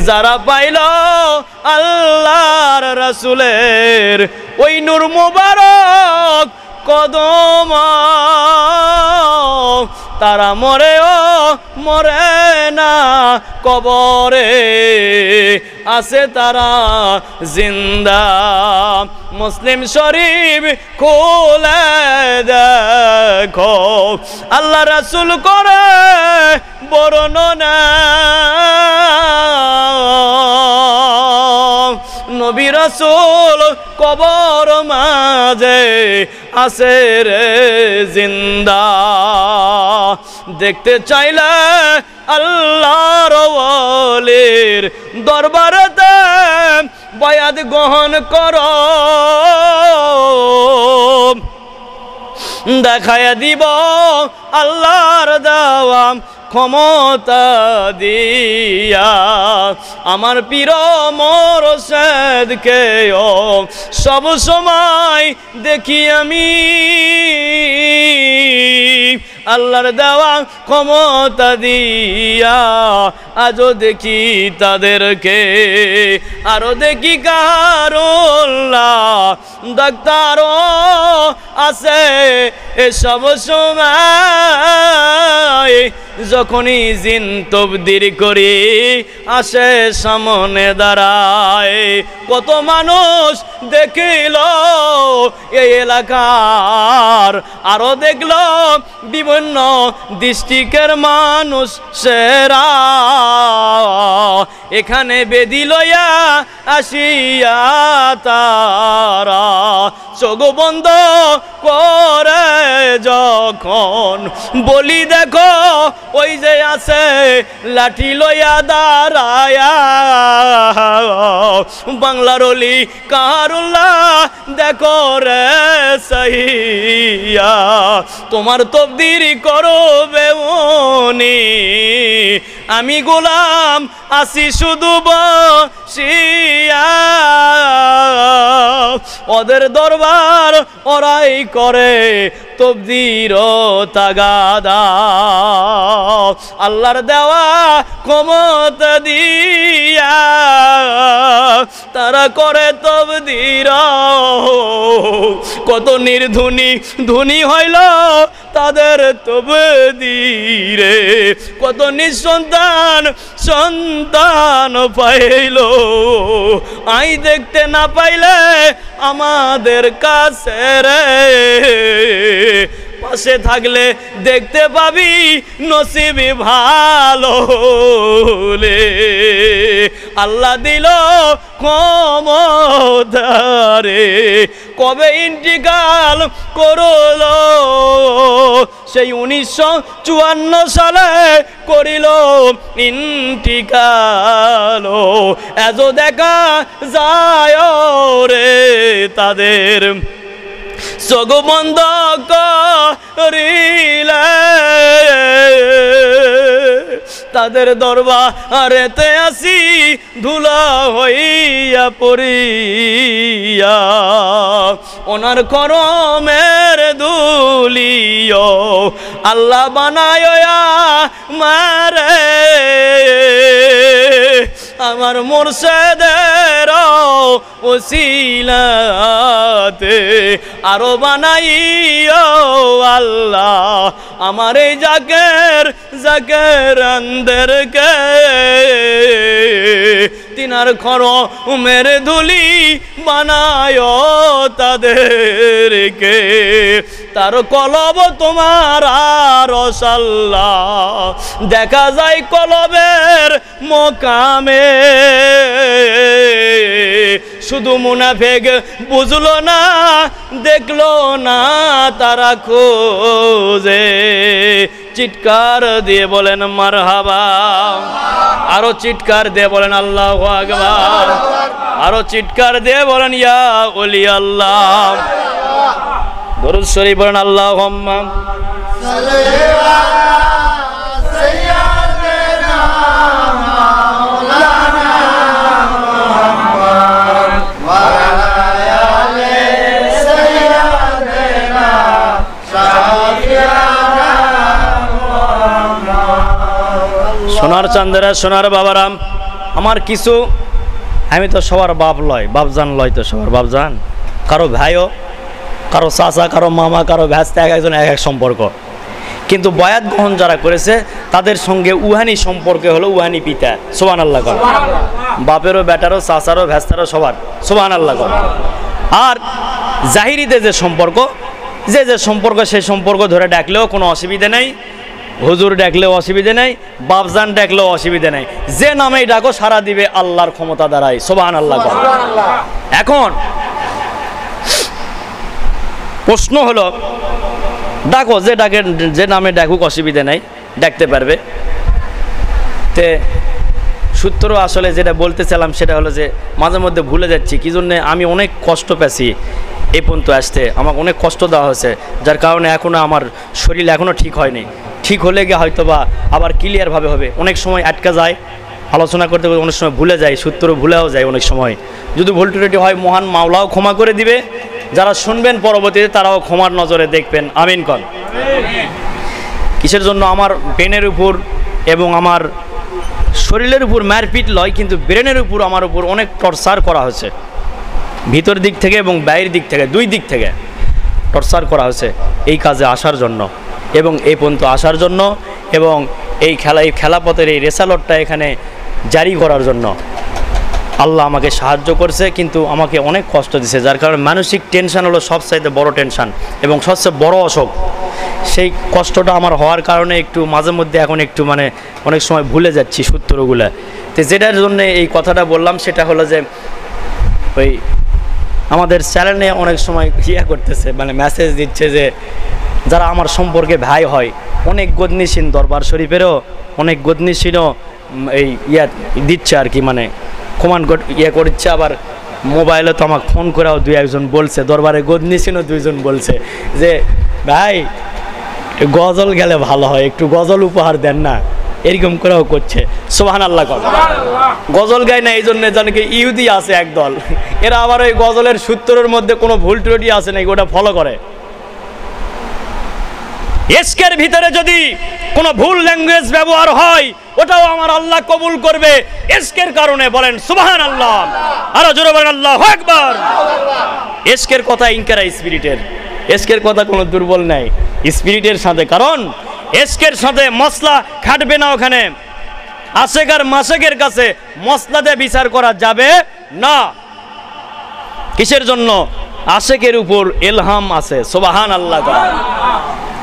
যারা পাইল আল্লাহর রাসূলের ওই নূর মুবারক কদম, তারা মরেও মরে না, কবরে আছে তারা জিন্দা। মুসলিম শরীফ খুলে দেখো, আল্লাহ রাসূল করে বর্ণনা, নবী রাসূল কবর মাঝে আছে রে জিন্দা। দেখতে চাইলে আল্লাহর ওলির দরবারেতে বায়াত গ্রহণ করো, দেখায়া দিব আল্লাহর দেওয়া ক্ষমতা দিয়া। আমার পীর মুর্শিদকে সব সময় দেখি আমি, আল্লাহর দেওয়া ক্ষমতা দিয়া আজও দেখি তাদেরকে, আরো দেখি কারুল্লাহ ডাক্তারও আছে সব সময়। যখনই জিন তবদির করি আসে সামনে দাঁড়ায়, কত মানুষ দেখিল এই এলাকার, আরো দেখল বিভিন্ন ডিস্ট্রিক্টের মানুষ সেরা, এখানে বেদি লইয়া আসিয়া তারা চোখ বন্ধ করে যখন বলি দেখো ওই যে আছে লাঠি লইয়া দাঁড়ায়া, বাংলার অলি কারুল্লাহ দেখো রে সাইয়া, তোমার তকদির করবে উনি, আমি গোলাম আসি শুধু বসিয়া। ওদের দরবার ওরাই করে তকদির তাগাদা, আল্লাহর দেওয়া ক্ষমতা দিয়া তারা করে তকদির। কত নির্ধনী ধনী হইল তাদের তকদিরে, কত নিঃসন্তান সন্তান পাইল, আই দেখতে না পাইলে আমাদের কাছে রে পাশে থাকলে দেখতে পাবি নসিবি ভালো হলে। আল্লাহ দিল ক্ষমতারে, কবে ইন্তিকাল করলো সেই 1954 সালে করিল ইন্তিকাল। এত দেখা যায় রে তাদের চোখ বন্ধ করিলে, তাদের দরবারেতে আসি ধুলা হইয়া পড়িয়া, ওনার করমের ধুলিও আল্লাহ বানায় মারে আমার মুর্শিদের ওসিলাতে, আরো বানাইও আল্লাহ আমার এই জাকেরানদেরকে, তিনার করমের ধুলি বানায় তাদেরকে, তার কলব তোমার আর সাল্লাহ দেখা যায় কলবের মোকামে। শুধু মুনাফিক বুঝলো না, দেখলো না তারা খোঁজে। চিৎকার দিয়ে বলেন মারহাবা, আরো চিৎকার দিয়ে বলেন আল্লাহু আকবার, আরো চিৎকার দিয়ে বলেন ইয়া ওলি আল্লাহ। দরুদ শরীফ বলেন আল্লাহুম্মা সাল্লি আলা সাইয়্যিদিনা মাওলানা মুহাম্মদ ওয়া আলা আলি সাইয়্যিদিনা শাফিয়ানা মুহাম্মদ। সোনার চাঁদেরা, সোনার বাবারাম, আমার কিছু, আমি তো সবার বাপ লয়, বাপজান লয় তো সবার বাপজান, কারো ভাইও, কারো চাচা, কারো মামা, কারো ভ্যাস্তা, এক একজন এক এক সম্পর্ক। কিন্তু বয়াত গ্রহণ যারা করেছে তাদের সঙ্গে উহানি সম্পর্কে হলো উহানি পিতা। সুবহানাল্লাহ করে, বাপেরও বেটারও চাচারও ভ্যাস্তারও সবার সুবহানাল্লাহ করে। আর জাহিরিতে যে সম্পর্ক, যে সম্পর্ক সেই সম্পর্ক ধরে ডাকলেও কোনো অসুবিধা নেই, হুজুর ডাকলেও অসুবিধা নেই, বাপজান ডাকলেও অসুবিধা নেই, যে নামেই ডাকো সারা দিবে আল্লাহর ক্ষমতা দ্বারাই। সুবহানাল্লাহ করে। এখন প্রশ্ন হলো, ডাকো, যে ডাকে, যে নামে ডাকুক অসুবিধা নেই, ডাকতে পারবে। তে সূত্র আসলে যেটা বলতে চাইলাম সেটা হলো যে মাঝে মধ্যে ভুলে যাচ্ছি কী জন্যে। আমি অনেক কষ্ট পেয়েছি এই পর্যন্ত আসতে, আমাকে অনেক কষ্ট দেওয়া হয়েছে, যার কারণে এখনও আমার শরীর এখনও ঠিক হয়নি। ঠিক হলে গিয়ে হয়তো বা আবার ক্লিয়ারভাবে হবে। অনেক সময় আটকা যায়, আলোচনা করতে করতে অনেক সময় ভুলে যায়, সূত্র ভুলেও যায় অনেক সময়। যদি ভুল ত্রুটি হয় মহান মাওলাও ক্ষমা করে দিবে, যারা শুনবেন পরবর্তীতে তারাও ক্ষমার নজরে দেখবেন। আমিন কন। কিসের জন্য আমার ব্রেনের উপর এবং আমার শরীরের উপর মারপিট লয়, কিন্তু ব্রেনের উপর আমার উপর অনেক টর্চার করা হয়েছে, ভিতর দিক থেকে এবং বাইরের দিক থেকে, দুই দিক থেকে টর্চার করা হয়েছে এই কাজে আসার জন্য এবং এই পর্যন্ত আসার জন্য, এবং এই খেলাপথের এই রেসালটটা এখানে জারি করার জন্য আল্লাহ আমাকে সাহায্য করছে, কিন্তু আমাকে অনেক কষ্ট দিছে, যার কারণে মানসিক টেনশন হলো সবচাইতে বড় টেনশন এবং সবচেয়ে বড় অসুখ। সেই কষ্টটা আমার হওয়ার কারণে একটু মাঝে মধ্যে এখন একটু মানে অনেক সময় ভুলে যাচ্ছি সূত্রগুলো। তো যেটার জন্য এই কথাটা বললাম সেটা হলো যে ওই আমাদের চ্যানেলে অনেক সময় করতেছে, মানে মেসেজ দিচ্ছে যে যারা আমার সম্পর্কে ভাই হয়, অনেক গদনিসীন দরবার শরীফেরও অনেক গদনিসীনও এই দিচ্ছে আর কি, মানে কমান করছে। আবার মোবাইলে তো আমাকে ফোন করেও দুই একজন বলছে, দরবারে গদনিসীনও দুইজন বলছে যে ভাই গজল গেলে ভালো হয়, একটু গজল উপহার দেন না, এরকম করেও করছে। সুবহানাল্লাহ কর। গজল গায় না এই জন্য জানে কি ইহুদি আছে একদল, এরা আবার ওই গজলের সূত্রের মধ্যে কোনো ভুল ত্রুটি আছে নাকি ওটা ফলো করে। ইশকের ভিতরে যদি কোনো ভুল ল্যাঙ্গুয়েজ ব্যবহার হয় ওটাও আমার আল্লাহ কবুল করবে ইশকের কারণে। বলেন সুবহানাল্লাহ, আরো জোরে বলেন আল্লাহু আকবার। ইশকের কথা ইনকারা স্পিরিটের, ইশকের কথা কোনো দুর্বল নাই স্পিরিটের সাথে, কারণ ইশকের সাথে মসলা খাটবে না। ওখানে আশেক আর মাশেকের কাছে মসলাতে বিচার করা যাবে না। কিসের জন্য? আশেকের উপর ইলহাম আছে। সুবহানাল্লাহ।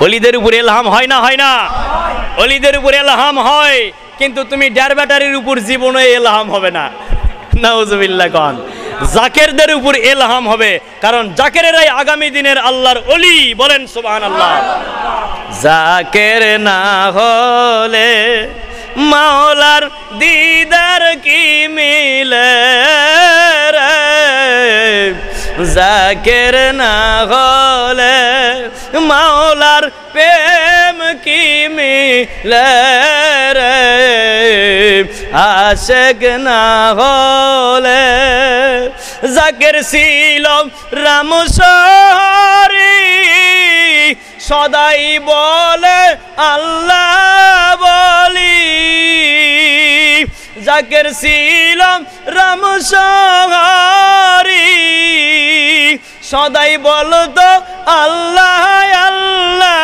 অলিদের উপর ইলহাম হয় না, হয় না? অলিদের উপর ইলহাম হয়, কিন্তু তুমি ড্যার ব্যাটারির উপর জীবনে ইলহাম হবে না। নাউজুবিল্লাহ কন। জাকেরদের উপর ইলহাম হবে, কারণ জাকেরেরাই আগামী দিনের আল্লাহর অলি। বলেন সুবহানাল্লাহ। জাকের না হলে মাওলার দিদার কি মিলে রে, জাকের না হলে মাওলার প্রেম কি মিলে রে, আশেক না হলে জাকের ছিল রামসারি, সদাই বলে আল্লাহ বলি। জাকের ছিল রামসারি, সদাই বলতো আল্লাহ আল্লাহ।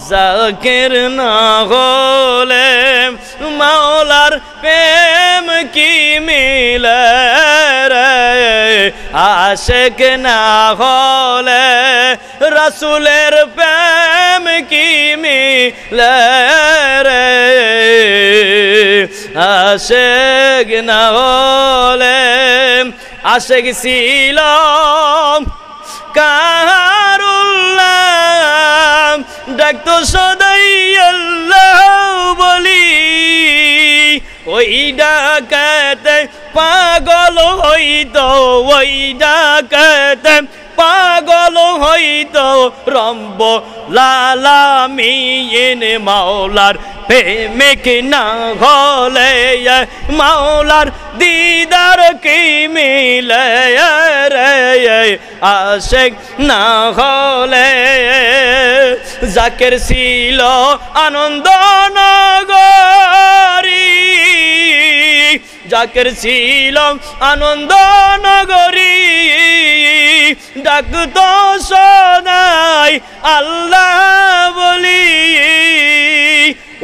জাকের না হলে মাওলার প্রেম কি মিলে রে, আশেক না হলে রাসূলের প্রেম কি মিলে রে, আশেক না হলে। আশেক ছিল কাহারুল্লাহ, ডাকতো সদাই আল্লাহ বলি। ওই ডাকাতে পাগল হইতো, ওই ডাকাতে পাগল হইতো রম্ব লালামিন। মাওলার প্রেমিক না হলে মাওলার দিদার কি মিলে রে, আশেক না হলে। জাকের ছিল আনন্দ নগরী, জাকের ছিল আনন্দ নগরী, ডাকতো সদাই আল্লাহ বলি।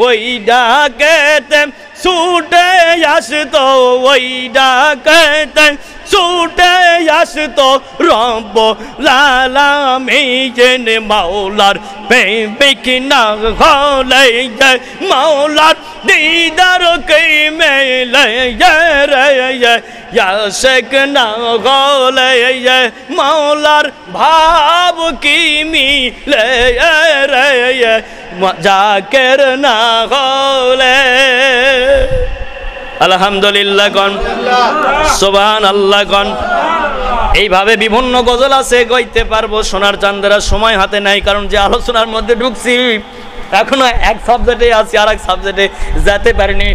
ওই ডাকেতে ছুটে আসতো, ওই ডাকেতে ছুটে আসতো রব্ব লালামিন। মাওলার প্রেমিক না হলে মাওলার দিদার কি মিলে রে, আশেক না হলে মাওলার ভাব কি মিলে রে, জাকের না হলে। আলহামদুলিল্লাহ গণ, সুবহানাল্লাহ গণ। এইভাবে বিভিন্ন গজল আছে, গাইতে পারবো। সোনার চাঁদেরা সময় হাতে নাই, কারণ যে আলোচনার মধ্যে ঢুকছি এখনো এক সাবজেক্টে আছি, আর এক সাবজেক্টে যেতে পারিনি।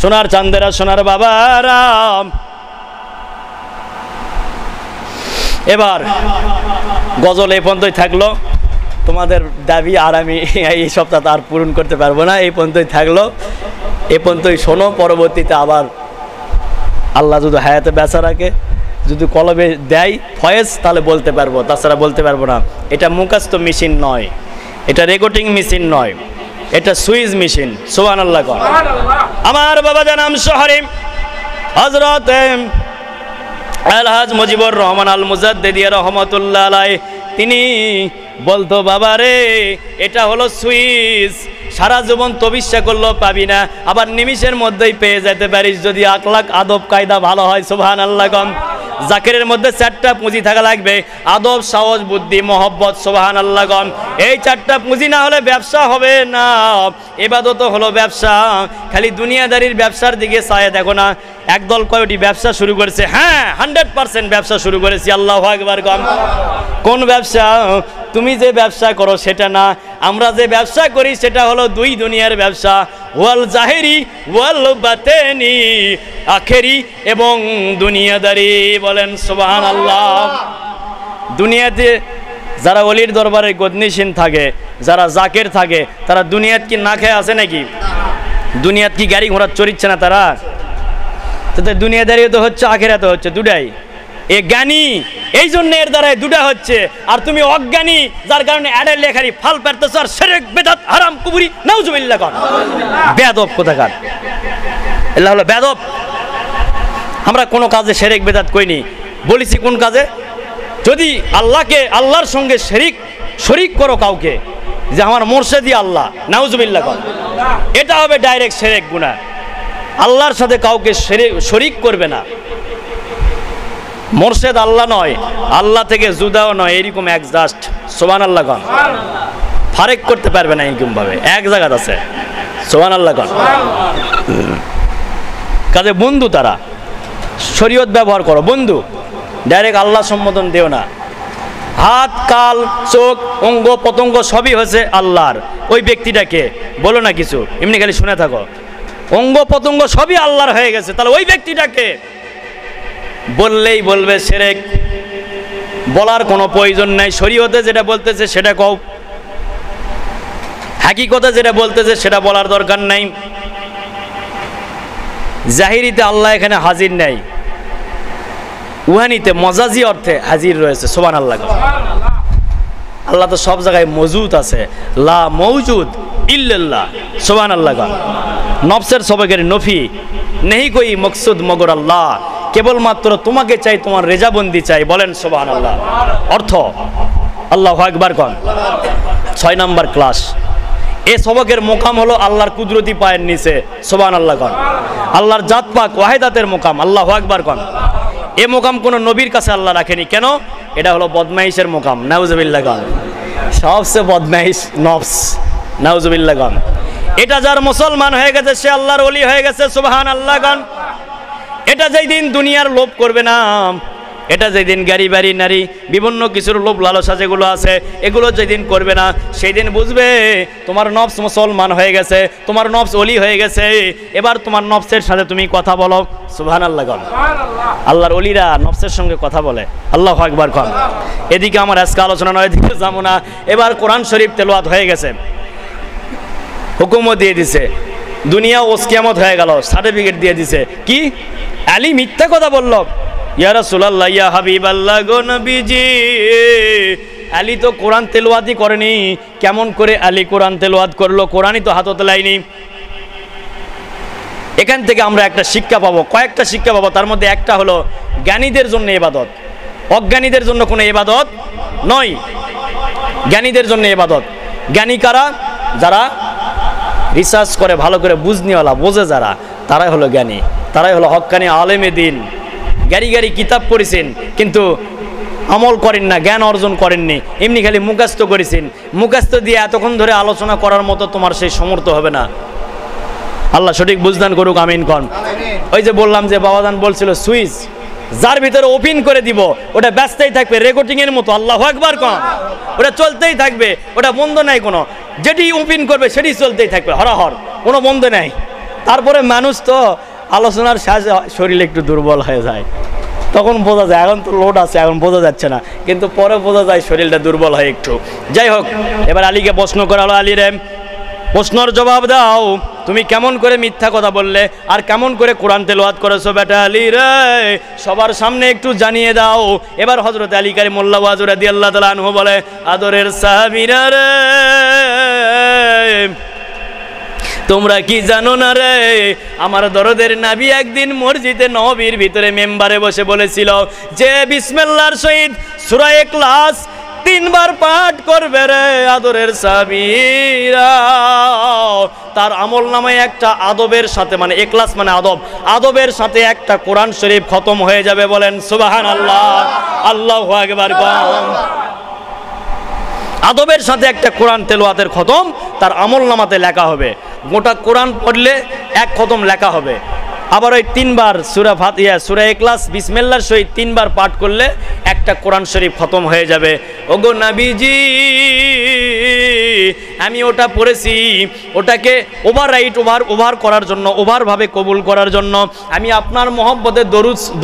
সোনার চাঁদেরা, সোনার বাবারা, এবার গজল এই পর্যন্তই থাকলো। তোমাদের দাবি আর আমি এই সপ্তাহ আর পূরণ করতে পারবো না, এই পর্যন্তই থাকলো। এ পর্যন্তই শোনো, পরবর্তীতে আবার আল্লাহ যদি হায়াতে বেঁচে রাখে, যদি কলবে দেয় ফয়েজ, তাহলে বলতে পারবো, তাছাড়া বলতে পারবো না। এটা মুখস্থ মেশিন নয়, এটা রেকর্ডিং মেশিন নয়, এটা সুইচ মেশিন। সুবহানাল্লাহ। আমার বাবা জানাম শহরে হযরত আলহাজ মুজিবুর রহমান আল মুজাদ্দিদি রহমাতুল্লাহ আলাইহি, তিনি বলতো বাবা রে, এটা হলো সুইচ, সারা জীবন তবিষ্যা করলেও পাবি না, আবার নিমিষের মধ্যেই পেয়ে যেতে পারিস যদি আখলাক আদব কায়দা ভালো হয়। সুবহানাল্লাহ। জাকেরের মধ্যে চারটা পুঁজি থাকা লাগবে, আদব, সাহস, বুদ্ধি, মহব্বত। সুবহানাল্লাহ। এই চারটা পুঁজি না হলে ব্যবসা হবে না। ইবাদত হলো ব্যবসা। খালি দুনিয়াদারির ব্যবসার দিকে চায় দেখো না। একদল কয়টি ব্যবসা শুরু করেছে, হ্যাঁ 100% ব্যবসা শুরু করেছি। আল্লাহু আকবার। কোন ব্যবসা? তুমি যে ব্যবসা করো সেটা না, আমরা যে ব্যবসা করি সেটা হলো দুই দুনিয়ার ব্যবসা, ওয়াল জাহেরি ওয়াল বাতেনি, আখেরি এবং দুনিয়াদারি। বলেন সুবহানাল্লাহ। দুনিয়াতে যারা ওলির দরবারে গদনিশীন থাকে, যারা জাকের থাকে, তারা দুনিয়াত কি না খেয়ে আছে নাকি? দুনিয়াত কি গাড়ি ঘোড়া চড়িচ্ছে না তারা? তো দুনিয়াদারিও তো হচ্ছে, আখেরাত হচ্ছে, দুটাই। এ জ্ঞানী, এই জন্য এর দ্বারাই দুটা হচ্ছে। আর তুমি অজ্ঞানী, যার কারণে অ্যাডের লেখারি ফাল পারতেছ, আর শিরক বেদাত হারাম কুবুরি নাউজুবিল্লাহ কর। বেয়াদব কোথাকার, এগুলো হলো বেয়াদব। আমরা কোনো কাজে শিরক বেদাত কইনি, বলেছি কোন কাজে? যদি আল্লাহকে আল্লাহর সঙ্গে শরিক করো কাউকে, যে আমার মোরশেদি আল্লাহ, নাউজুবিল্লাহ, এটা হবে ডাইরেক্ট শিরক গুনাহ। আল্লাহর সাথে কাউকে শরিক করবে না। মোরশেদ আল্লাহ নয়, আল্লাহ থেকে জুদাও নয়, এরকম একজাস্ট। সুবহানাল্লাহ গান ফারেক করতে পারবে না এরকম ভাবে, এক জায়গায় আছে। সুবহানাল্লাহ গান কাজে বন্ধু তারা, শরীয়ত ব্যবহার করো বন্ধু, ডাইরেক্ট আল্লাহ সম্বোধন দেও না। হাত, কাল, চোখ, অঙ্গ পতঙ্গ সবই হয়েছে আল্লাহর। ওই ব্যক্তিটাকে বলো না কিছু, এমনি খালি শুনে থাকো। অঙ্গ পতঙ্গ সবই আল্লাহর হয়ে গেছে, তাহলে ওই ব্যক্তিটাকে বললেই বলবে শিরক, বলার কোনো প্রয়োজন নাই। শরীয়তে যেটা বলতেছে সেটা কও, হাকিকতে যেটা বলতেছে সেটা বলার দরকার নাই। জাহিরিতে আল্লাহ এখানে হাজির নাই, উহানিতে মজাজি অর্থে হাজির রয়েছে। সুবহানাল্লাহ। আল্লাহ তো সব জায়গায় মজুদ আছে, লা মওজুদ ইল্লাল্লাহ। সুবহানাল্লাহ। নফসের সবকের নফি নেহি কই মকসুদ মগর আল্লাহ, কেবলমাত্র তোমাকে চাই, তোমার রেজাবন্দি চাই। বলেন সুবহানাল্লাহ। অর্থ আল্লাহু আকবার কন। 6 নাম্বার ক্লাস। এ সবকের মোকাম হলো আল্লাহর কুদরতি পায়ের নিচে। সুবহানাল্লাহ কন। আল্লাহর জাত পাক ওয়াহিদাতের মোকাম। আল্লাহু আকবার কন। এ মোকাম কোনো নবীর কাছে আল্লাহ রাখেনি। কেন? এটা হলো বদমাইশের মোকাম। নাউজুবিল্লাহ গান সবচেয়ে বদমাইশ নফস। নাউজুবিল্লাহ গান এটা যার মুসলমান হয়ে গেছে সে আল্লাহর ওলি হয়ে গেছে। সুবহানাল্লাহ গান এটা যেই দিন দুনিয়ার লোভ করবে না, এটা যেদিন গাড়ি বাড়ি নারী বিভিন্ন কিছুর লোভ লালসা যেগুলো আছে এগুলো যেদিন করবে না, সেই দিন বুঝবে তোমার নফস মুসলমান হয়ে গেছে, তোমার নফস ওলি হয়ে গেছে। এবার তোমার নফসের সাথে তুমি কথা বলো। সুবহানাল্লাহ গান আল্লাহর ওলিরা নফসের সঙ্গে কথা বলে। আল্লাহু আকবার গান। এদিকে আমার আজকে আলোচনা নয়, এদিকে যাবো না। এবার কোরআন শরীফ তেলাওয়াত হয়ে গেছে, হুকুমও দিয়ে দিছে, দুনিয়া ওস কিয়ামত হয়ে গেল, সার্টিফিকেট দিয়ে দিছে। কি আলী মিথ্যা কথা বলল? ইয়া রাসূলুল্লাহ, ইয়া হাবিবাল্লাহ গো নবীজি, আলী তো কোরআন তেলাওয়াতই করেনি। কেমন করে আলী কোরআন তেলাওয়াত করলো? কোরআনই তো হাততে লাইনি। এখান থেকে আমরা একটা শিক্ষা পাবো, কয়েকটা শিক্ষা পাবো। তার মধ্যে একটা হলো জ্ঞানীদের জন্য ইবাদত, অজ্ঞানীদের জন্য কোনো ইবাদত নয়। জ্ঞানীদের জন্য ইবাদত। জ্ঞানী কারা? যারা রিসার্চ করে, ভালো করে বুঝনিওয়ালা, বোঝে যারা, তারাই হলো জ্ঞানী, তারাই হলো হক্কানি আলেমে দিন। গাড়ি গাড়ি কিতাব পড়েছেন কিন্তু আমল করেন না, জ্ঞান অর্জন করেননি, এমনি খালি মুখস্থ করেছেন। মুখস্থ দিয়ে এতক্ষণ ধরে আলোচনা করার মতো তোমার সেই সমর্থ হবে না। আল্লাহ সঠিক বুঝদান করুক, আমিন কন। ওই যে বললাম যে বাবাজান বলছিল সুইচ যার ভিতরে ওপেন করে দিব ওটা ব্যস্তই থাকবে রেকর্ডিং এর মতো। আল্লাহু আকবার কন। ওটা চলতেই থাকবে, ওটা বন্ধ নাই কোনো। যেটি ওপেন করবে সেটি চলতেই থাকবে হরহর, কোনো বন্ধ নাই। তারপরে মানুষ তো আলোচনার শেষে শরীর একটু দুর্বল হয়ে যায়, তখন বোঝা যায়। এখন তো লোড আছে, এখন বোঝা যাচ্ছে না, কিন্তু পরে বোঝা যায় শরীরটা দুর্বল হয় একটু। যাই হোক, এবার আলীকে প্রশ্ন করা হলো, আলী রে প্রশ্নর জবাব দাও, তুমি কেমন করে মিথ্যা কথা বললে আর কেমন করে কোরআন তেলাওয়াত করেছো বেটা আলী রে, সবার সামনে একটু জানিয়ে দাও। এবার হযরত আলী কারিমুল্লাহ ওয়াজ রাদিয়াল্লাহু তাআলা আনহু বলে, আদরের সাহাবীরা রে, তোমরা কি জানো না রে, আমার দরদের নবী একদিন মসজিদে নববীর ভিতরে মেম্বারে বসে বলেছিল যে বিসমিল্লাহর সহিত সূরা ইখলাস 3 বার পাঠ করবে রে আদরের সাহাবীরা, তার আমল নামায় একটা আদবের সাথে, মানে ইখলাস মানে আদব, আদবের সাথে একটা কোরআন শরীফ খতম হয়ে যাবে। বলেন সুবহানাল্লাহ। আল্লাহু আকবার। আদবের সাথে একটা কোরআন তেলাওয়াতের খতম তার আমল নামাতে লেখা হবে। গোটা কোরআন পড়লে এক খতম লেখা হবে। আবার ওই 3 বার সূরা ফাতিহা, সূরা ইখলাস, বিসমিল্লাহর সহিত 3 বার পাঠ করলে একটা কোরআন শরীফ খতম হয়ে যাবে। ওগো নবীজি, আমি ওটা পড়েছি, ওটাকে ওভার করার জন্য, ওভারভাবে কবুল করার জন্য আমি আপনার মহব্বতে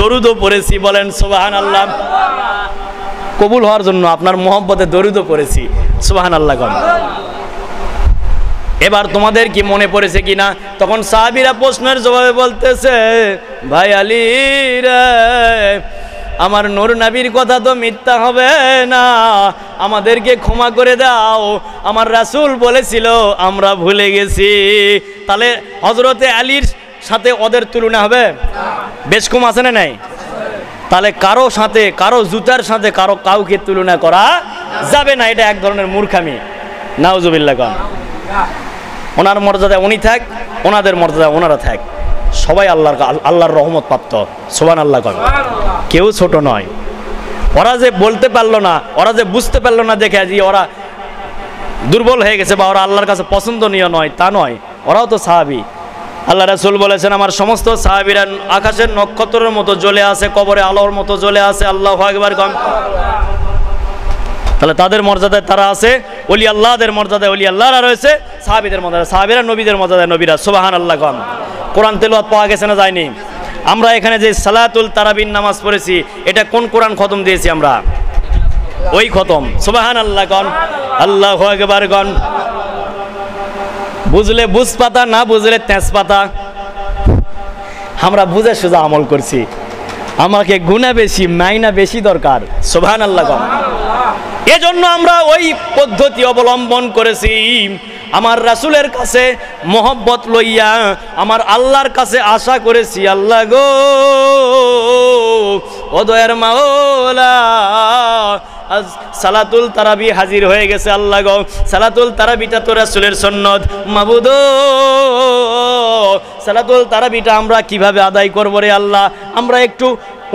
দরুদও পড়েছি। বলেন সুবহানাল্লাহ। কবুল হওয়ার জন্য আপনার মহব্বতে দরুদও পড়েছি। সুবহানাল্লাহ। এবার তোমাদের কি মনে পড়েছে কিনা? তখন সাহাবীরা প্রশ্নের জবাবে বলতেছে, ভাই আলী রে, আমার নূর নবীর কথা তো মিথ্যা হবে না, আমাদেরকে ক্ষমা করে দাও, আমার রাসূল বলেছিল আমরা ভুলে গেছি। তাহলে হযরতে আলীর সাথে ওদের তুলনা হবে? বেশ কম আছে না নাই? তাহলে কারো সাথে, কারো জুতার সাথে কাউকে তুলনা করা যাবে না। এটা এক ধরনের মূর্খামি। নাউজুবিল্লাহ গান। ওনার মর্যাদা উনি থাক, ওনাদের মর্যাদা ওনারা থাক, সবাই আল্লাহর রহমত প্রাপ্ত। সুবহানাল্লাহ গান। কেউ ছোট নয়। ওরা যে বলতে পারলো না, ওরা যে বুঝতে পারলো না দেখে যে ওরা দুর্বল হয়ে গেছে বা ওরা আল্লাহর কাছে পছন্দনীয় নয়, তা নয়। ওরাও তো সাহাবী। আল্লাহ রাসূল বলেছেন, আমার সমস্ত সাহাবীরা আকাশের নক্ষত্রের মতো জ্বলে আছে, কবরে আলোর মতো জ্বলে আছে। আল্লাহু আকবার। তাহলে তাদের মর্যাদায় তারা আছে, ওলি আল্লাহদের মর্যাদায় ওলি আল্লাহরা রয়েছে, সাহাবীদের মর্যাদায় সাহাবীরা, নবীদের মর্যাদায় নবীরা। সুবহানাল্লাহ। কোরআন তেলাওয়াত পাওয়া গেছে না যায়নি? আমরা এখানে যে সালাতুল তারাবির নামাজ পড়েছি, এটা কোন কোরআন খতম দিয়েছি আমরা? ওই খতম। সুবহানাল্লাহ। আল্লাহু আকবার। বুঝলে বুঝ পাতা, না বুঝলে তেজ পাতা। আমরা বুঝে সোজা আমল করছি। আমাকে গুনাহ বেশি, মাইনা বেশি দরকার। সুবহানাল্লাহ। এজন্য আমরা ওই পদ্ধতি অবলম্বন করেছি। আমার রাসূলের কাছে মহব্বত লইয়া আমার আল্লাহর কাছে আশা করেছি, আল্লাহ গো, ও দয়ার মাওলা, আজ সালাতুল তারাবি হাজির হয়ে গেছে। আল্লাহ গো, সালাতুল তারাবিটা তো রাসূলের সুন্নত। মাবুদ, সালাতুল তারাবিটা আমরা কিভাবে আদায় করব রে আল্লাহ? আমরা একটু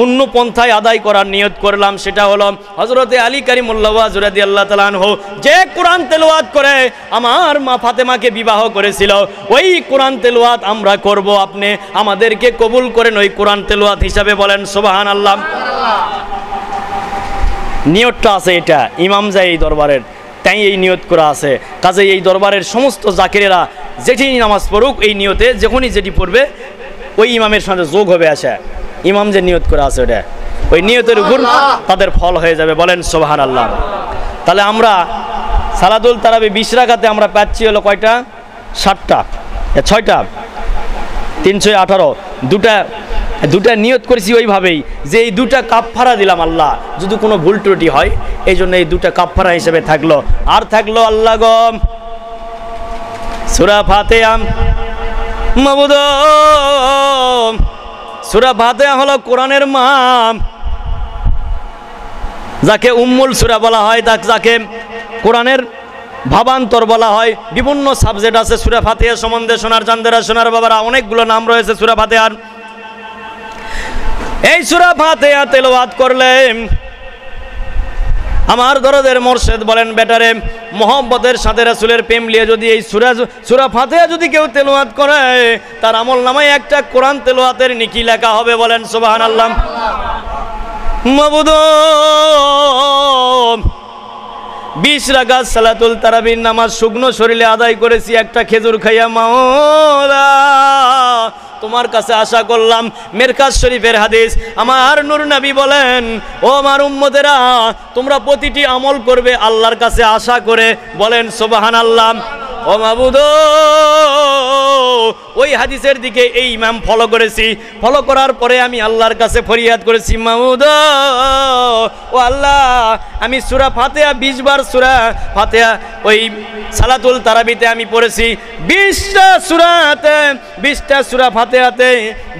অন্য পন্থায় আদায় করার নিয়ত করলাম। সেটা হলো হযরতে আলী কারিমুল্লাহ ওয়াজ রাদিয়াল্লাহু তাআলা আনহু যে কোরআন তেলাওয়াত করে আমার মা ফাতেমাকে বিবাহ করেছিল, ওই কোরআন তেলাওয়াত আমরা করব। আপনি আমাদেরকে কবুল করেন ওই কোরআন তেলাওয়াত হিসাবে। বলেন সুবহানাল্লাহ। নিয়তটা আছে, এটা ইমাম যায় এই দরবারের, তাই এই নিয়ত করা আছে। কাজে এই দরবারের সমস্ত জাকিরেরা যেটি নামাজ পড়ুক, এই নিয়তে যখনই যেটি পড়বে ওই ইমামের সাথে যোগ হবে। আসে ইমাম যে নিয়ত করা আছে, ওটা ওই নিয়তের উপর তাদের ফল হয়ে যাবে। বলেন সুবহানাল্লাহ। তাহলে আমরা সালাতুল তারাবি 20 রাকাতে আমরা পাচ্ছি হলো কয়টা? 7টা, 6টা, 318। দুটা নিয়ত করেছি ওইভাবেই যে এই দুটা কাফফারা দিলাম আল্লাহ, যদি কোনো ভুল ত্রুটি হয় এই জন্য এই দুটা কাফফারা হিসেবে থাকলো। আর থাকলো আল্লাহ গো সূরা ফাতিহা। মাবুদ, সূরা ফাতিহা হলো কোরআনের মা, যাকে উম্মুল সূরা বলা হয়, যাকে কোরআনের ভাবান্তর বলা হয়। বিভিন্ন সাবজেক্ট আছে সূরা ফাতিহা সম্বন্ধে। সোনার চাঁদেরা, সোনার বাবারা, অনেকগুলো নাম রয়েছে সূরা ফাতিহার। এই সূরা ফাতিহা তেলাওয়াত করলে আমার দরদের মোর্শেদ বলেন, বেটারে মোহাম্মতের সাথে রাসূলের প্রেম নিয়ে যদি এই সূরা ফাতিহা যদি কেউ তেলাওয়াত করে, তার আমল নামায় একটা কোরআন তেলাওয়াতের নেকি লেখা হবে। বলেন সুবহানাল্লাহ। মাবুদ, 20 রাকাত সালাতুল তারাবির নামাজ শুকনো শরীরে আদায় করেছি, একটা খেজুর খাইয়া। মাওলা, তোমার কাছে আশা করলাম। মিরকাত শরীফের হাদিস, আমার নূর নবী বলেন, ও আমার উম্মতেরা, তোমরা প্রতিটি আমল করবে আল্লাহর কাছে আশা করে। বলেন সুবহানাল্লাহ। ও মাবুদ, ওই হাদিসের দিকে এই ইমাম ফলো করেছি। ফলো করার পরে আমি আল্লাহর কাছে ফরিয়াদ করেছি, মাবুদ, ও আল্লাহ, আমি সূরা ফাতিহা 20 বার সূরা ফাতিহা ওই সালাতুল তারাবিতে আমি পড়েছি। 20টা সূরাতে, 20টা সূরা ফাতিহাতে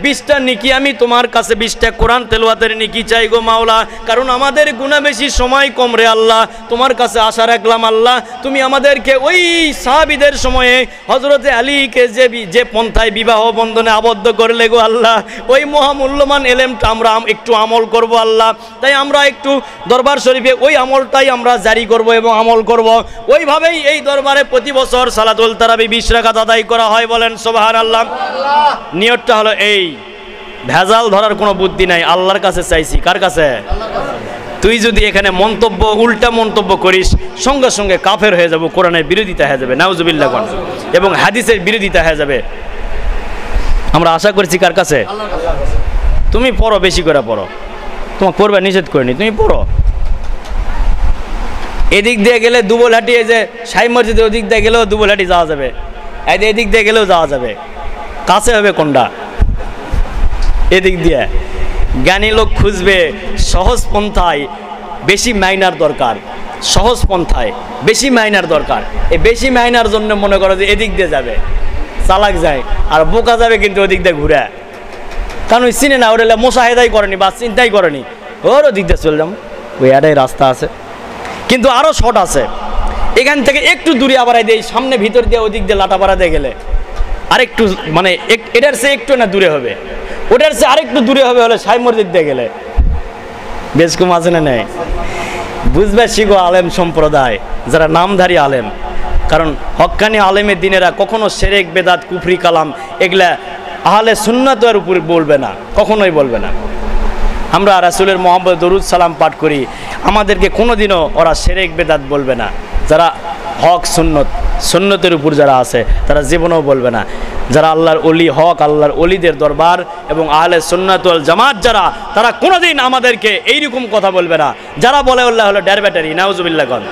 20টা নেকি আমি তোমার কাছে, 20টা কোরআন তেলাওয়াতের নেকি চাই গো মাওলা। কারণ আমাদের গুনাহ বেশি, সময় কম রে আল্লাহ। তোমার কাছে আশা রাখলাম আল্লাহ, তুমি আমাদেরকে ওই সাহাবীদের সময়ে হযরতে আলীকে যে পন্থায় বিবাহ বন্ধনে আবদ্ধ করলে গো আল্লাহ, ওই মহামূল্যবান এলেমটা আমরা একটু আমল করব আল্লাহ। তাই আমরা একটু দরবার শরীফে ওই আমলটাই আমরা জারি করব এবং আমল করব। ওইভাবেই এই দরবারে প্রতি বছর সালাতুল তারাবি 20 রাকাত আদায় করা হয়। বলেন সুবহানাল্লাহ। নিয়তটা হলো এই, ভেজাল ধরার কোনো বুদ্ধি নাই, আল্লাহর কাছে চাইছি। কার কাছে? তুই যদি এখানে মন্তব্য, উল্টা মন্তব্য করিস, সঙ্গে সঙ্গে কাফের হয়ে যাব, কোরআনের বিরোধিতা হয়ে যাবে, নাউজুবিল্লাহ, এবং হাদিসের বিরোধিতা হয়ে যাবে। আমরা আশা করছি কার কাছে? তুমি পড়ো, বেশি করে পড়ো, তোমার করবে নিষেধ করিনি, তুমি পড়ো। এদিক দিয়ে গেলে দুবলহাটি, এই যে সাই মসজিদের ওদিক দিয়ে গেলেও দুবলহাটি যাওয়া যাবে, এদিক দিয়ে গেলেও যাওয়া যাবে। কাছে হবে কোনটা? এদিক দিয়ে। জ্ঞানী লোক খুঁজবে সহজ পন্থায় বেশি মাইনার দরকার, সহজ পন্থায় বেশি মাইনার দরকার। এই বেশি মাইনার জন্য মনে করো যে এদিক দিয়ে যাবে, চালাক যায়, আর বোকা যাবে কিন্তু ওদিক দিয়ে ঘুরে। কারণ ওই চিনে না, ওরা মোশাহেদাই করেনি বা চিন্তাই করেনি, ওর ওদিক দিয়ে চলে যাবো, ওই এটাই রাস্তা আছে। কিন্তু আরও শর্ট আছে, এখান থেকে একটু দূরে আবার এই সামনে ভিতর দিয়ে ওদিক দিয়ে লাটাপাড়া দিয়ে গেলে আরেকটু মানে এটার চেয়ে একটু না দূরে হবে, ওটার চেয়ে আরেকটু দূরে হবে হলে সাই মসজিদ দিয়ে গেলে। বেশ কম আছে না নেই? বুঝবে শিখো আলেম সম্প্রদায়, যারা নামধারী আলেম। কারণ হক্কানি আলেমের দিনেরা কখনো শিরক বেদাত কুফরি কালাম এগুলা আহলে সুন্নাতের উপর বলবে না, কখনোই বলবে না। আমরা রাসূলের মুহাম্মদ দরুদ সালাম পাঠ করি, আমাদেরকে কোনোদিনও ওরা শিরক বেদাত বলবে না। যারা হক সুন্নতের উপর যারা আছে তারা জীবনেও বলবে না। যারা আল্লাহর ওলি, হক আল্লাহর ওলিদের দরবার এবং আহলে সুন্নাত ওয়াল জামাত যারা, তারা কোনোদিন আমাদেরকে এইরকম কথা বলবে না। যারা বলে আল্লাহ হলো ড্যার ব্যাটারি, নাউজুবিল্লাহ কন।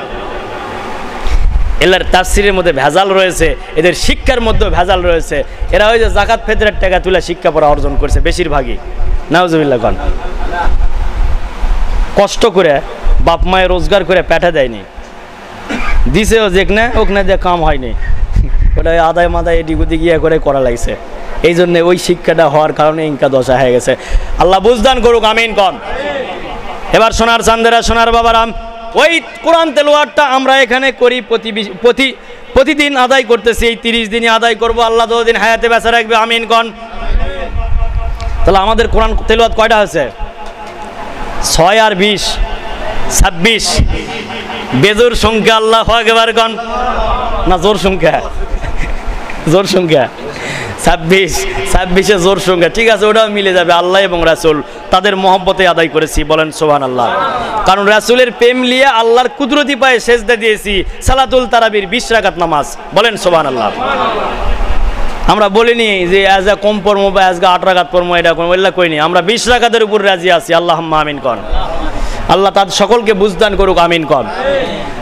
এলার তাফসিরের মধ্যে ভেজাল রয়েছে, এদের শিক্ষার মধ্যে ভেজাল রয়েছে। এরা ওই যে জাকাত ফেতরার টাকা তুলে শিক্ষা পড়া অর্জন করছে বেশিরভাগই, নাউজুবিল্লাহ কন। কষ্ট করে বাপ মায়ের রোজগার করে পেটে দেয়নি, দিছেও যেখানে ওখানে দিয়ে কাম হয়নি, ওটা আদায় মাদায় এদিক ওদিক ইয়ে করে করা লাগছে। এই জন্যে ওই শিক্ষাটা হওয়ার কারণে ইনকা দশা হয়ে গেছে। আল্লাহ বুঝদান করুক, আমিন কন। এবার সোনার চান্দেরা, সোনার বাবারাম, ওই কোরআন তেলাওয়াতটা আমরা এখানে করি প্রতিদিন আদায় করতেছি। এই 30 দিনই আদায় করব, আল্লাহ যতদিন হায়াতে বেঁচে রাখবে, আমিন কন। তাহলে আমাদের কোরআন তেলাওয়াত কয়টা হয়েছে? 6 আর 20 26 বেজোর সংখ্যা। আল্লাহু আকবার কন না, জোর সংখ্যা, জোর সংখ্যা 26 জোর সংখ্যা, ঠিক আছে, ওটাও মিলে যাবে। আল্লাহ এবং রাসূল তাদের মহব্বতে আদায় করেছি, বলেন সুবহানাল্লাহ। কারণ রাসূলের প্রেম নিয়ে আল্লাহর কুদরতি পায়ে সেজদা দিয়েছি। সালাতুল তারাবির 20 রাকাত নামাজ, বলেন সুবহানাল্লাহ। আমরা বলিনি যে আজ কম পড়বো বা আজকে 8 রাকাত পড়বো, এটা কোনো বললা কইনি। আমরা 20 রাকাতের উপর রাজি আছি, আল্লাহুম্মা আমিন কন। আল্লাহ তাদের সকলকে বুঝদান করুক, আমিন কন।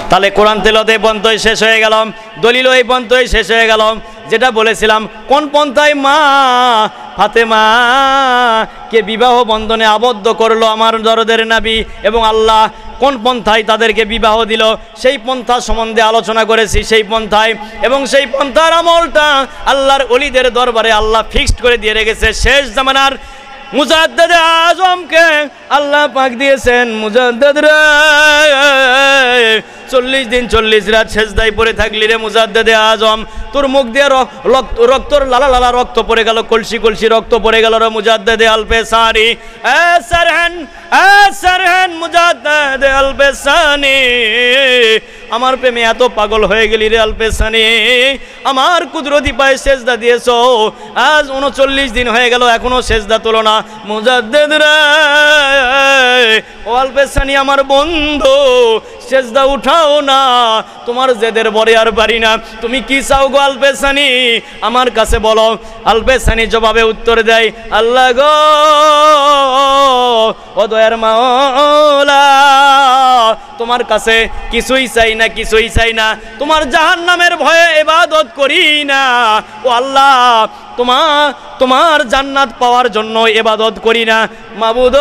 তাহলে কোরআন তেলাওয়াত এই পর্যন্তই শেষ হয়ে গেল, দলিল এই পর্যন্তই শেষ হয়ে গেল। যেটা বলেছিলাম, কোন পন্থায় মা ফাতেমা কে বিবাহ বন্ধনে আবদ্ধ করলো আমার দরদের নবী এবং আল্লাহ, কোন পন্থায় তাদেরকে বিবাহ দিল সেই পন্থা সম্বন্ধে আলোচনা করেছি। সেই পন্থায় এবং সেই পন্থার আমলটা আল্লাহর ওলিদের দরবারে আল্লাহ ফিক্সড করে দিয়ে রেখেছে। শেষ জামানার মুজাদ্দেদে আজমকে আল্লাহ পাক দিয়েছেন, মুজাদ্দেদ রে 40 দিন 40 রাত সেজদায় পড়ে থাকলি রে মুজাদ্দেদে আজম, তোর মুখ দিয়ে রক্তর লালা লালা রক্ত পড়ে গেল, কলসি কলসি রক্ত পড়ে গেল রে মুজাদ্দেদে আলপেসানি। সারহান মুজাদ্দেদে আলপেসানি, আমার প্রেমে এত পাগল হয়ে গেলি রে আলপেসানি, আমার কুদরতি পায়ে সেজদা দিয়েছো, আজ 39 দিন হয়ে গেল এখনো সেজদা তোলো না মুজাদ্দেদ রে। ও আলপেসানি আমার বন্ধু, সেজদা উঠাও না, তোমার জেদের বরে আর পারি না, তুমি কি চাও গো আলপেসানি আমার কাছে বলো। আলপেসানি জবাবে উত্তর দেয়, আল্লাহ গো ও দয়ার মাওলা, তোমার কাছে কিছুই চাই না, কিছুই চাই না, তোমার জাহান্নামের ভয়ে ইবাদত করি না। ও আল্লাহ, তোমার জান্নাত পাওয়ার জন্য ইবাদত করি না মাবুদ,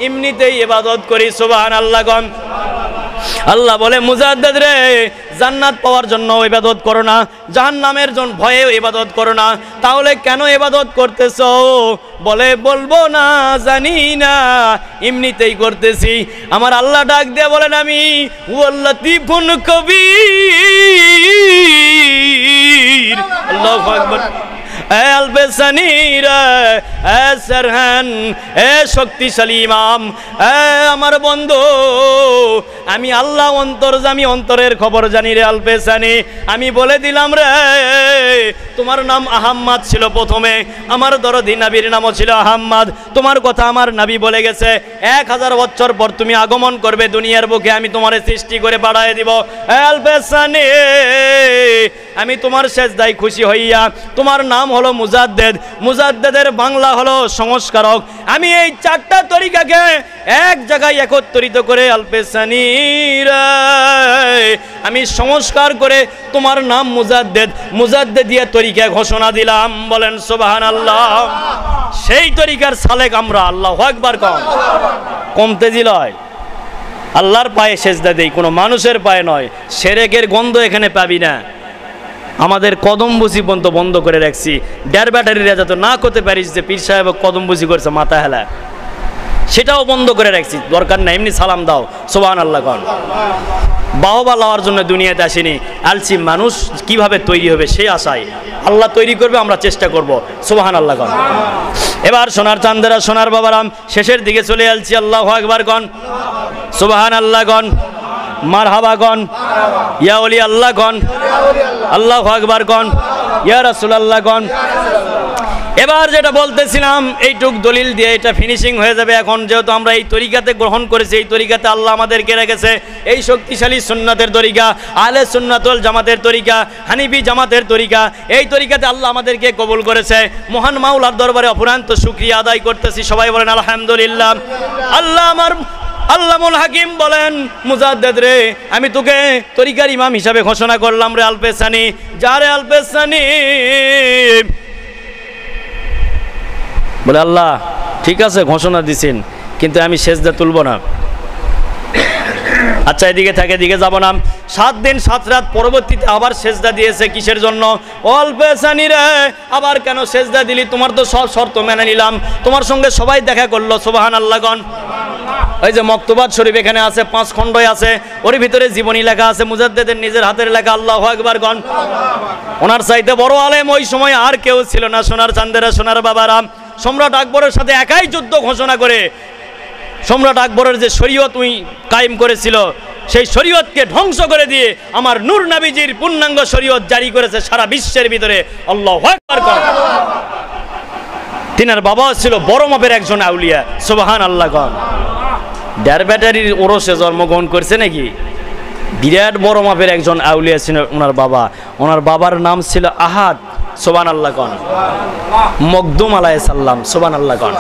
এমনিতেই ইবাদত করি। সুবহানাল্লাহ গন। আল্লাহ বলে, মুজাদ্দেদ রে, জান্নাত পাওয়ার জন্য ইবাদত করো না, জাহান্নামের জন্য ভয়ে ইবাদত করো না, তাহলে কেন ইবাদত করতেছো? বলে, বলবো না, জানি না, এমনিতেই করতেছি। আমার আল্লাহ ডাক দিয়ে বলেন, আমি ওয়াল্লাতিফুন কবির। আল্লাহু আকবার। আলপেসানি রে, সারহান, শক্তিশালী ইমাম, আমার বন্ধু, আমি আল্লাহ অন্তর্যামী, অন্তরের খবর জানি রে আলপেসানি। আমি বলে দিলাম রে, তোমার নাম আহাম্মদ ছিল প্রথমে, আমার দরদি নবীর নামও ছিল আহাম্মদ। তোমার কথা আমার নবী বলে গেছে, 1000 বছর পর তুমি আগমন করবে দুনিয়ার বুকে, আমি তোমারে সৃষ্টি করে বাড়ায় দিব। আলপেসানি, আমি তোমার সেজদায় খুশি হইয়া, তোমার নাম হলো মুজাদ্দেদ, মুজাদ্দেদের বাংলা হলো সংস্কারক। আমি এই 4টা তরিকাকে এক জায়গায় একত্রিত করে আলপেসানি আমি সংস্কার করে তোমার নাম মুজাদ্দেদ, মুজাদ্দেদ দিয়ে তরিকা ঘোষণা দিলাম, বলেন সুবহানাল্লাহ। সেই তরিকার সালেক আমরা, আল্লাহু আকবার কম। কমতে দিলয় আল্লাহর পায়ে সেজদা দেই, কোনো মানুষের পায়ে নয়। শিরকের গন্ধ এখানে পাবি না। আমাদের কদমবুসি পর্যন্ত বন্ধ করে রাখছি। ডের ব্যাটারিরা যাতে না করতে পারিস যে পীর সাহেব কদমবুসি করছে মাথা হেলা, সেটাও বন্ধ করে রাখছি। দরকার না, এমনি সালাম দাও, সুবহানাল্লাহ কন। বাহবা লওয়ার জন্য দুনিয়াতে আসেনি, আলছি মানুষ কিভাবে তৈরি হবে সেই আশায়। আল্লাহ তৈরি করবে, আমরা চেষ্টা করব, সুবহানাল্লাহ কন। এবার সোনার চান্দেরা, সোনার বাবারাম, শেষের দিকে চলে আসছি। আল্লাহু আকবার কন, সুবহানাল্লাহ কন, মারহাবা কন, ইয়া ওলি আল্লাহ কন, আল্লাহু আকবার কন, ইয়া রাসূলুল্লাহ কন। এবার যেটা বলতেছিলাম, এইটুক দলিল দিয়ে এটা ফিনিশিং হয়ে যাবে। এখন যেহেতু আমরা এই তরিকাতে গ্রহণ করেছি, এই তরিকাতে আল্লাহ আমাদেরকে রেখেছে, এই শক্তিশালী সুন্নাতের তরিকা, আহলে সুন্নাত ওয়াল জামাতের তরিকা, হানিফি জামাতের তরিকা, এই তরিকাতে আল্লাহ আমাদেরকে কবুল করেছে। মহান মাওলার দরবারে অফুরান্ত শুকরিয়া আদায় করতেছি। সবাই বলেন আলহামদুলিল্লাহ। আল্লামুল হাকিম বলেন, মুজাদ্দেদ রে, আমি তোকে তরিকার ইমাম হিসাবে ঘোষণা করলাম রে আলপেসানি। যারে আলপেসানি বলে, আল্লাহ ঠিক আছে ঘোষণা দিছেন, কিন্তু আমি সেজদা তুলব না। আচ্ছা এদিকে থাকে, এদিকে যাব না। 7 দিন 7 রাত পরবর্তীতে আবার সেজদা দিয়েছে। কিসের জন্য? অল্পেসানি রে, আবার কেন সেজদা দিলি? তোমার তো সব শর্ত মেনে নিলাম, তোমার সঙ্গে সবাই দেখা করলো, সুবহানাল্লাহ গণ। ওই যে মক্তবাত শরীফ এখানে আছে, 5 খণ্ডই আছে, ওর ভিতরে জীবনী লেখা আছে, মুজাদ্দেদের নিজের হাতের লেখা। আল্লাহু আকবার গণ। ওনার চাইতে বড় আলেম ওই সময় আর কেউ ছিল না। সোনার চান্দেরা, সোনার বাবারাম, সম্রাট আকবরের সাথে একাই যুদ্ধ ঘোষণা করে সম্রাট আকবরের যে শরীয়ত উনি কায়েম করেছিল, সেই শরীয়তকে ধ্বংস করে দিয়ে আমার নূর নবীজির পূর্ণাঙ্গ শরীয়ত জারি করেছে সারা বিশ্বের ভিতরে। আল্লাহু আকবার কর। তিনার বাবা ছিল বড় মাপের একজন আউলিয়া, সুবহানাল্লাহ কর। ডের ব্যাটারির ওরসে জন্মগ্রহণ করছে নাকি? বিরাট বড় মাপের একজন আউলিয়া ছিল ওনার বাবা। ওনার বাবার নাম ছিল আহাদ, সুবহানাল্লাহ কন। মকদুম আলাইহিস সালাম, সুবহানাল্লাহ কন।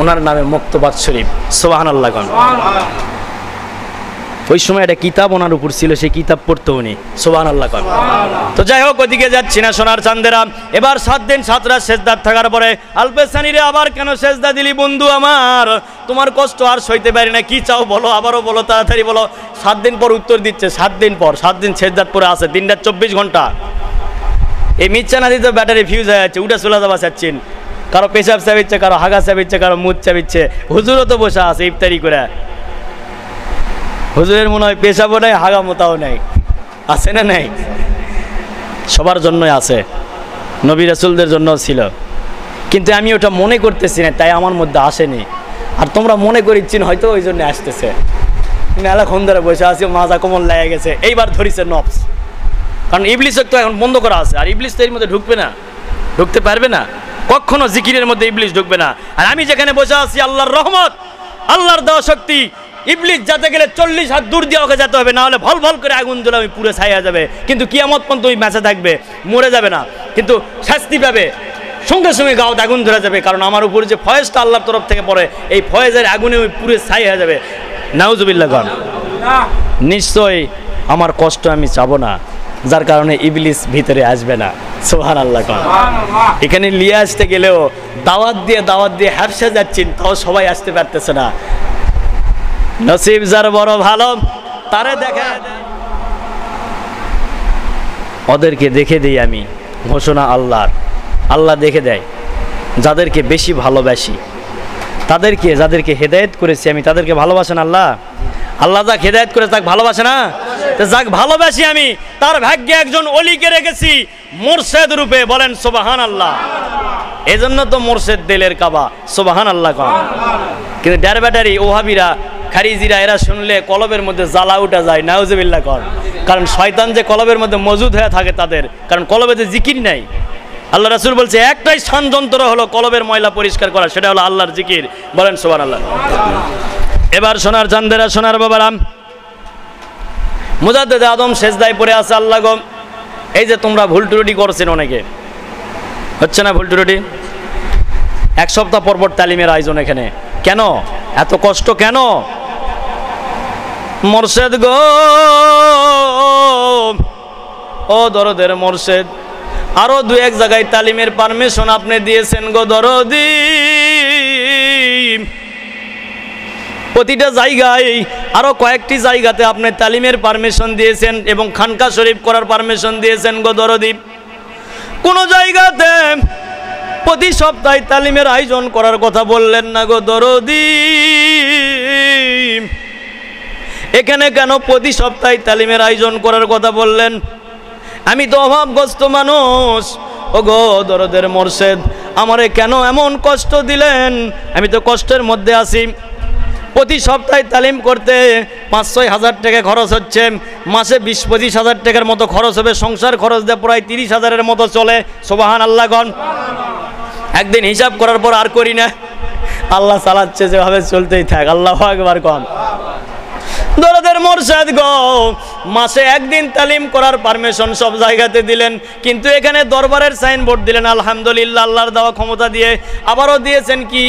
ওনার নামে মক্তবাত শরীফ, সুবহানাল্লাহ কন। ওই সময় একটা কিতাব ওনার উপর ছিল, সেই কিতাব পড়তো উনি, সুবহানাল্লাহ কন। তো যাই হোক, ওদিকে যাচ্ছি না সোনার চান্দেরা। এবার 7 দিন 7 রাত সেজদার থাকার পরে আলপেসানিরে আবার কেন সেজদা দিলি বন্ধু আমার? তোমার কষ্ট আর সইতে পারি না, কি চাও বলো, আবারও বলো, তাড়াতাড়ি বলো। 7 দিন পর উত্তর দিচ্ছে, 7 দিন পর, 7 দিন সেজদার পরে আছে, দিনটা 24 ঘন্টা। এই মিচ্ছা না দিতে ব্যাটারি ফিউজ হয়ে যাচ্ছে, উঠে চলে যাবা চাচ্ছেন। কারো পেশাব চাবিচ্ছে, কারো হাগা চাবিচ্ছে, কারো মুখ চাবিচ্ছে। হুজুরও তো বসে আছে ইফতারি করে। হুজুরের মনে হয় পেশাবও নাই, হাগা মোতাও নাই, আছে না নাই? সবার জন্যই আছে, নবী রাসূলদের জন্য ছিল, কিন্তু আমি ওটা মনে করতেছি না, তাই আমার মধ্যে আসেনি। আর তোমরা মনে করিচ্ছেন হয়তো ওই জন্য আসতেছে। মেলাক্ষণ ধরে বসে আছি, মাজা কোমল লেগে গেছে, এইবার ধরিছে নফস। কারণ ইবলিসের তো এখন বন্ধ করা আছে, আর ইবলিস তো এর মধ্যে ঢুকবে না, ঢুকতে পারবে না কখনো। জিকিরের মধ্যে ইবলিস ঢুকবে না। আর আমি যেখানে বসে আছি, আল্লাহর রহমত, আল্লাহর দেওয়া শক্তি, ইবলিস যেতে গেলে 40 হাত দূর দিয়ে ওকে যেতে হবে, না হলে ভল ভল করে আগুন জ্বলে ওই পুরো ছাইয়া যাবে। কিন্তু কিয়ামত পর্যন্ত ওই ম্যাচে থাকবে, মরে যাবে না, কিন্তু শাস্তি পাবে, সঙ্গে সঙ্গে গাওতে আগুন ধরে যাবে। কারণ আমার উপরে যে ফয়েজটা আল্লাহর তরফ থেকে পড়ে, এই ফয়েজের আগুনে ওই পুরো ছাই হয়ে যাবে। নাউজুবিল্লাহ গান। নিশ্চয়ই আমার কষ্ট আমি চাবো না, যার কারণে ইবলিস ভিতরে আসবে না, সুবহানাল্লাহ গান। এখানে নিয়ে আসতে গেলেও দাওয়াত দিয়ে হ্যাপসা যাচ্ছেন, তাও সবাই আসতে পারতেছে না। নসিব যার বড় ভালো, তারে দেখা ওদেরকে দেখে দিই আমি, ঘোষণা আল্লাহর। আল্লাহ দেখে দেয় যাদেরকে বেশি ভালোবাসি, তাদেরকে, যাদেরকে হেদায়েত করেছি আমি, তাদেরকে ভালোবাসেন আল্লাহ। আল্লাহ যাক হেদায়েত করে তাকে ভালোবাসে না? যাক ভালোবাসি আমি, তার ভাগ্যে একজন ওলিকে রেখেছি মুর্শেদ রূপে, বলেন সুবহানাল্লাহ। এই জন্য তো মুর্শেদ দিলের কাবা, সুবহানাল্লাহ কন। কিন্তু ডের ব্যাটারি, ওহাবিরা, খারিজিরা, এরা শুনলে কলবের মধ্যে জ্বালা উঠা যায়, নাউজুবিল্লাহ কর। কারণ শয়তান যে কলবের মধ্যে মজুদ হয়ে থাকে তাদের, কারণ কলবে যে জিকির নাই। আল্লাহ রাসূল বলছে একটাই ষড়যন্ত্র হলো কলবের ময়লা পরিষ্কার করা, সেটা হলো আল্লাহর জিকির, বলেন সুবহানাল্লাহ। এবার সোনার চান্দেরা, সোনার বাবারাম, মুজাদ্দেদ আদম সেজদায় পড়ে আছে। আল্লাহ গো, এই যে তোমরা ভুল ত্রুটি করছেন, অনেকে হচ্ছে না ভুল ত্রুটি? 1 সপ্তাহ পর পর তালিমের আয়োজন এখানে, কেন এত কষ্ট কেন? মুর্শেদ গো, ও দরদের মুর্শেদ, আরো 2-1 জায়গায় তালিমের পারমিশন আপনি দিয়েছেন গো দরদি। প্রতিটা জায়গায় আরও কয়েকটি জায়গাতে আপনি তালিমের পারমিশন দিয়েছেন এবং খানকা শরীফ করার পারমিশন দিয়েছেন গো দরদি। কোনো জায়গাতে প্রতি সপ্তাহে তালিমের আয়োজন করার কথা বললেন না গো দরদি। এখানে কেন প্রতি সপ্তাহে তালিমের আয়োজন করার কথা বললেন? আমি তো অভাবগ্রস্ত মানুষ, ও গো দরদের মোর্শেদ, আমারে কেন এমন কষ্ট দিলেন? আমি তো কষ্টের মধ্যে আছি। প্রতি সপ্তাহে তালিম করতে 5-6 হাজার টাকা খরচ হচ্ছে, মাসে 20-25 হাজার টাকার মতো খরচ হবে, সংসার খরচ দিয়ে প্রায় 30 হাজারের মতো চলে। সুবহান আল্লাহ গণ। একদিন হিসাব করার পর আর করি না, আল্লাহ চালাচ্ছে, যেভাবে চলতেই থাক। আল্লাহু আকবার গণ। দরদের মোর্শেদ গো, মাসে একদিন তালিম করার পারমিশন সব জায়গাতে দিলেন, কিন্তু এখানে দরবারের সাইনবোর্ড দিলেন আলহামদুলিল্লাহ আল্লাহর দেওয়া ক্ষমতা দিয়ে। আবারও দিয়েছেন কি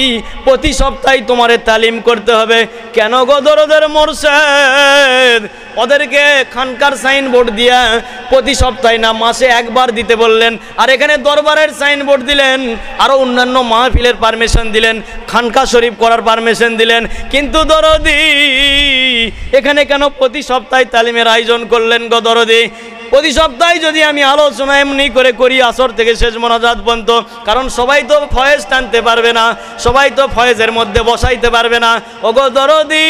প্রতি সপ্তাহে তোমারে তালিম করতে হবে। কেন গো দরদের মোর্শেদ? ওদেরকে খানকার সাইনবোর্ড দিয়া প্রতি সপ্তাহে না মাসে একবার দিতে বললেন, আর এখানে দরবারের সাইনবোর্ড দিলেন, আরও অন্যান্য মাহফিলের পারমিশন দিলেন, খানকা শরীফ করার পারমিশন দিলেন। কিন্তু দরদি এখানে কেন প্রতি সপ্তাহে তালিমের আয়োজন করলেন গো দরদি? প্রতি সপ্তাহে যদি আমি আলোচনা এমনি করে করি আসর থেকে শেষ মোনাজাত পর্যন্ত, কারণ সবাই তো ফয়েজ টানতে পারবে না, সবাই তো ফয়েজের মধ্যে বসাইতে পারবে না। ওগো দরদি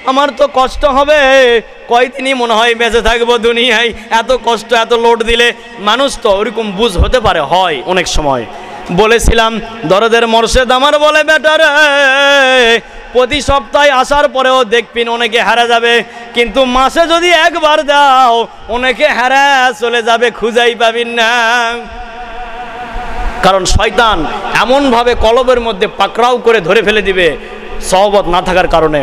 আমার তো কষ্ট হবে, কয়দিনই মনে হয় বেঁচে থাকবো দুনিয়ায়। এত কষ্ট, এত লোড দিলে মানুষ তো ওরকম বুঝ হতে পারে, হয় অনেক সময়। বলেছিলাম দরদের মোর্শেদ আমার বলে, বেটারে প্রতি সপ্তাহে আসার পরেও দেখবেন অনেকে হারা যাবে, কিন্তু মাসে যদি একবার দাও অনেকে হারা চলে যাবে, খুঁজাই পাবেন না। কারণ শয়তান এমনভাবে কলবের মধ্যে পাকড়াও করে ধরে ফেলে দিবে সহবত না থাকার কারণে।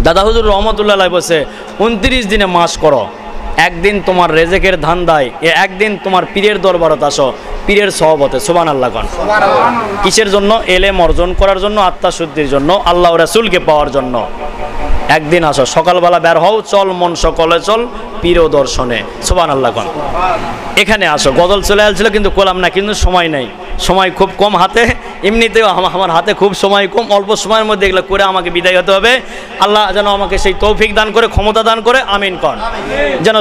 দাদা হুজুর রহমতুল্লাহ আলাইহি বলছে 29 দিনে মাস করো, একদিন তোমার রেজেকের ধান্দায়, একদিন তোমার পীরের দরবারত আসো, পীরের সহবতে। সুবহানাল্লাহ গণ। কিসের জন্য? এলেম অর্জন করার জন্য, আত্মাশুদ্ধির জন্য, আল্লাহ রাসূলকে পাওয়ার জন্য। একদিন আসো, সকালবেলা বের হও, চল মন সকলে চল পীর দর্শনে। সুবহানাল্লাহ গণ। এখানে আসো। গজল চলে আসছিল কিন্তু কোলাম না, কিন্তু সময় নেই, সময় খুব কম হাতে। এমনিতেও আমার হাতে খুব সময় কম, অল্প সময়ের মধ্যে এগুলো করে আমাকে বিদায় হতে হবে। আল্লাহ যেন আমাকে সেই তৌফিক দান করে, ক্ষমতা দান করে, আমিন কর। যেন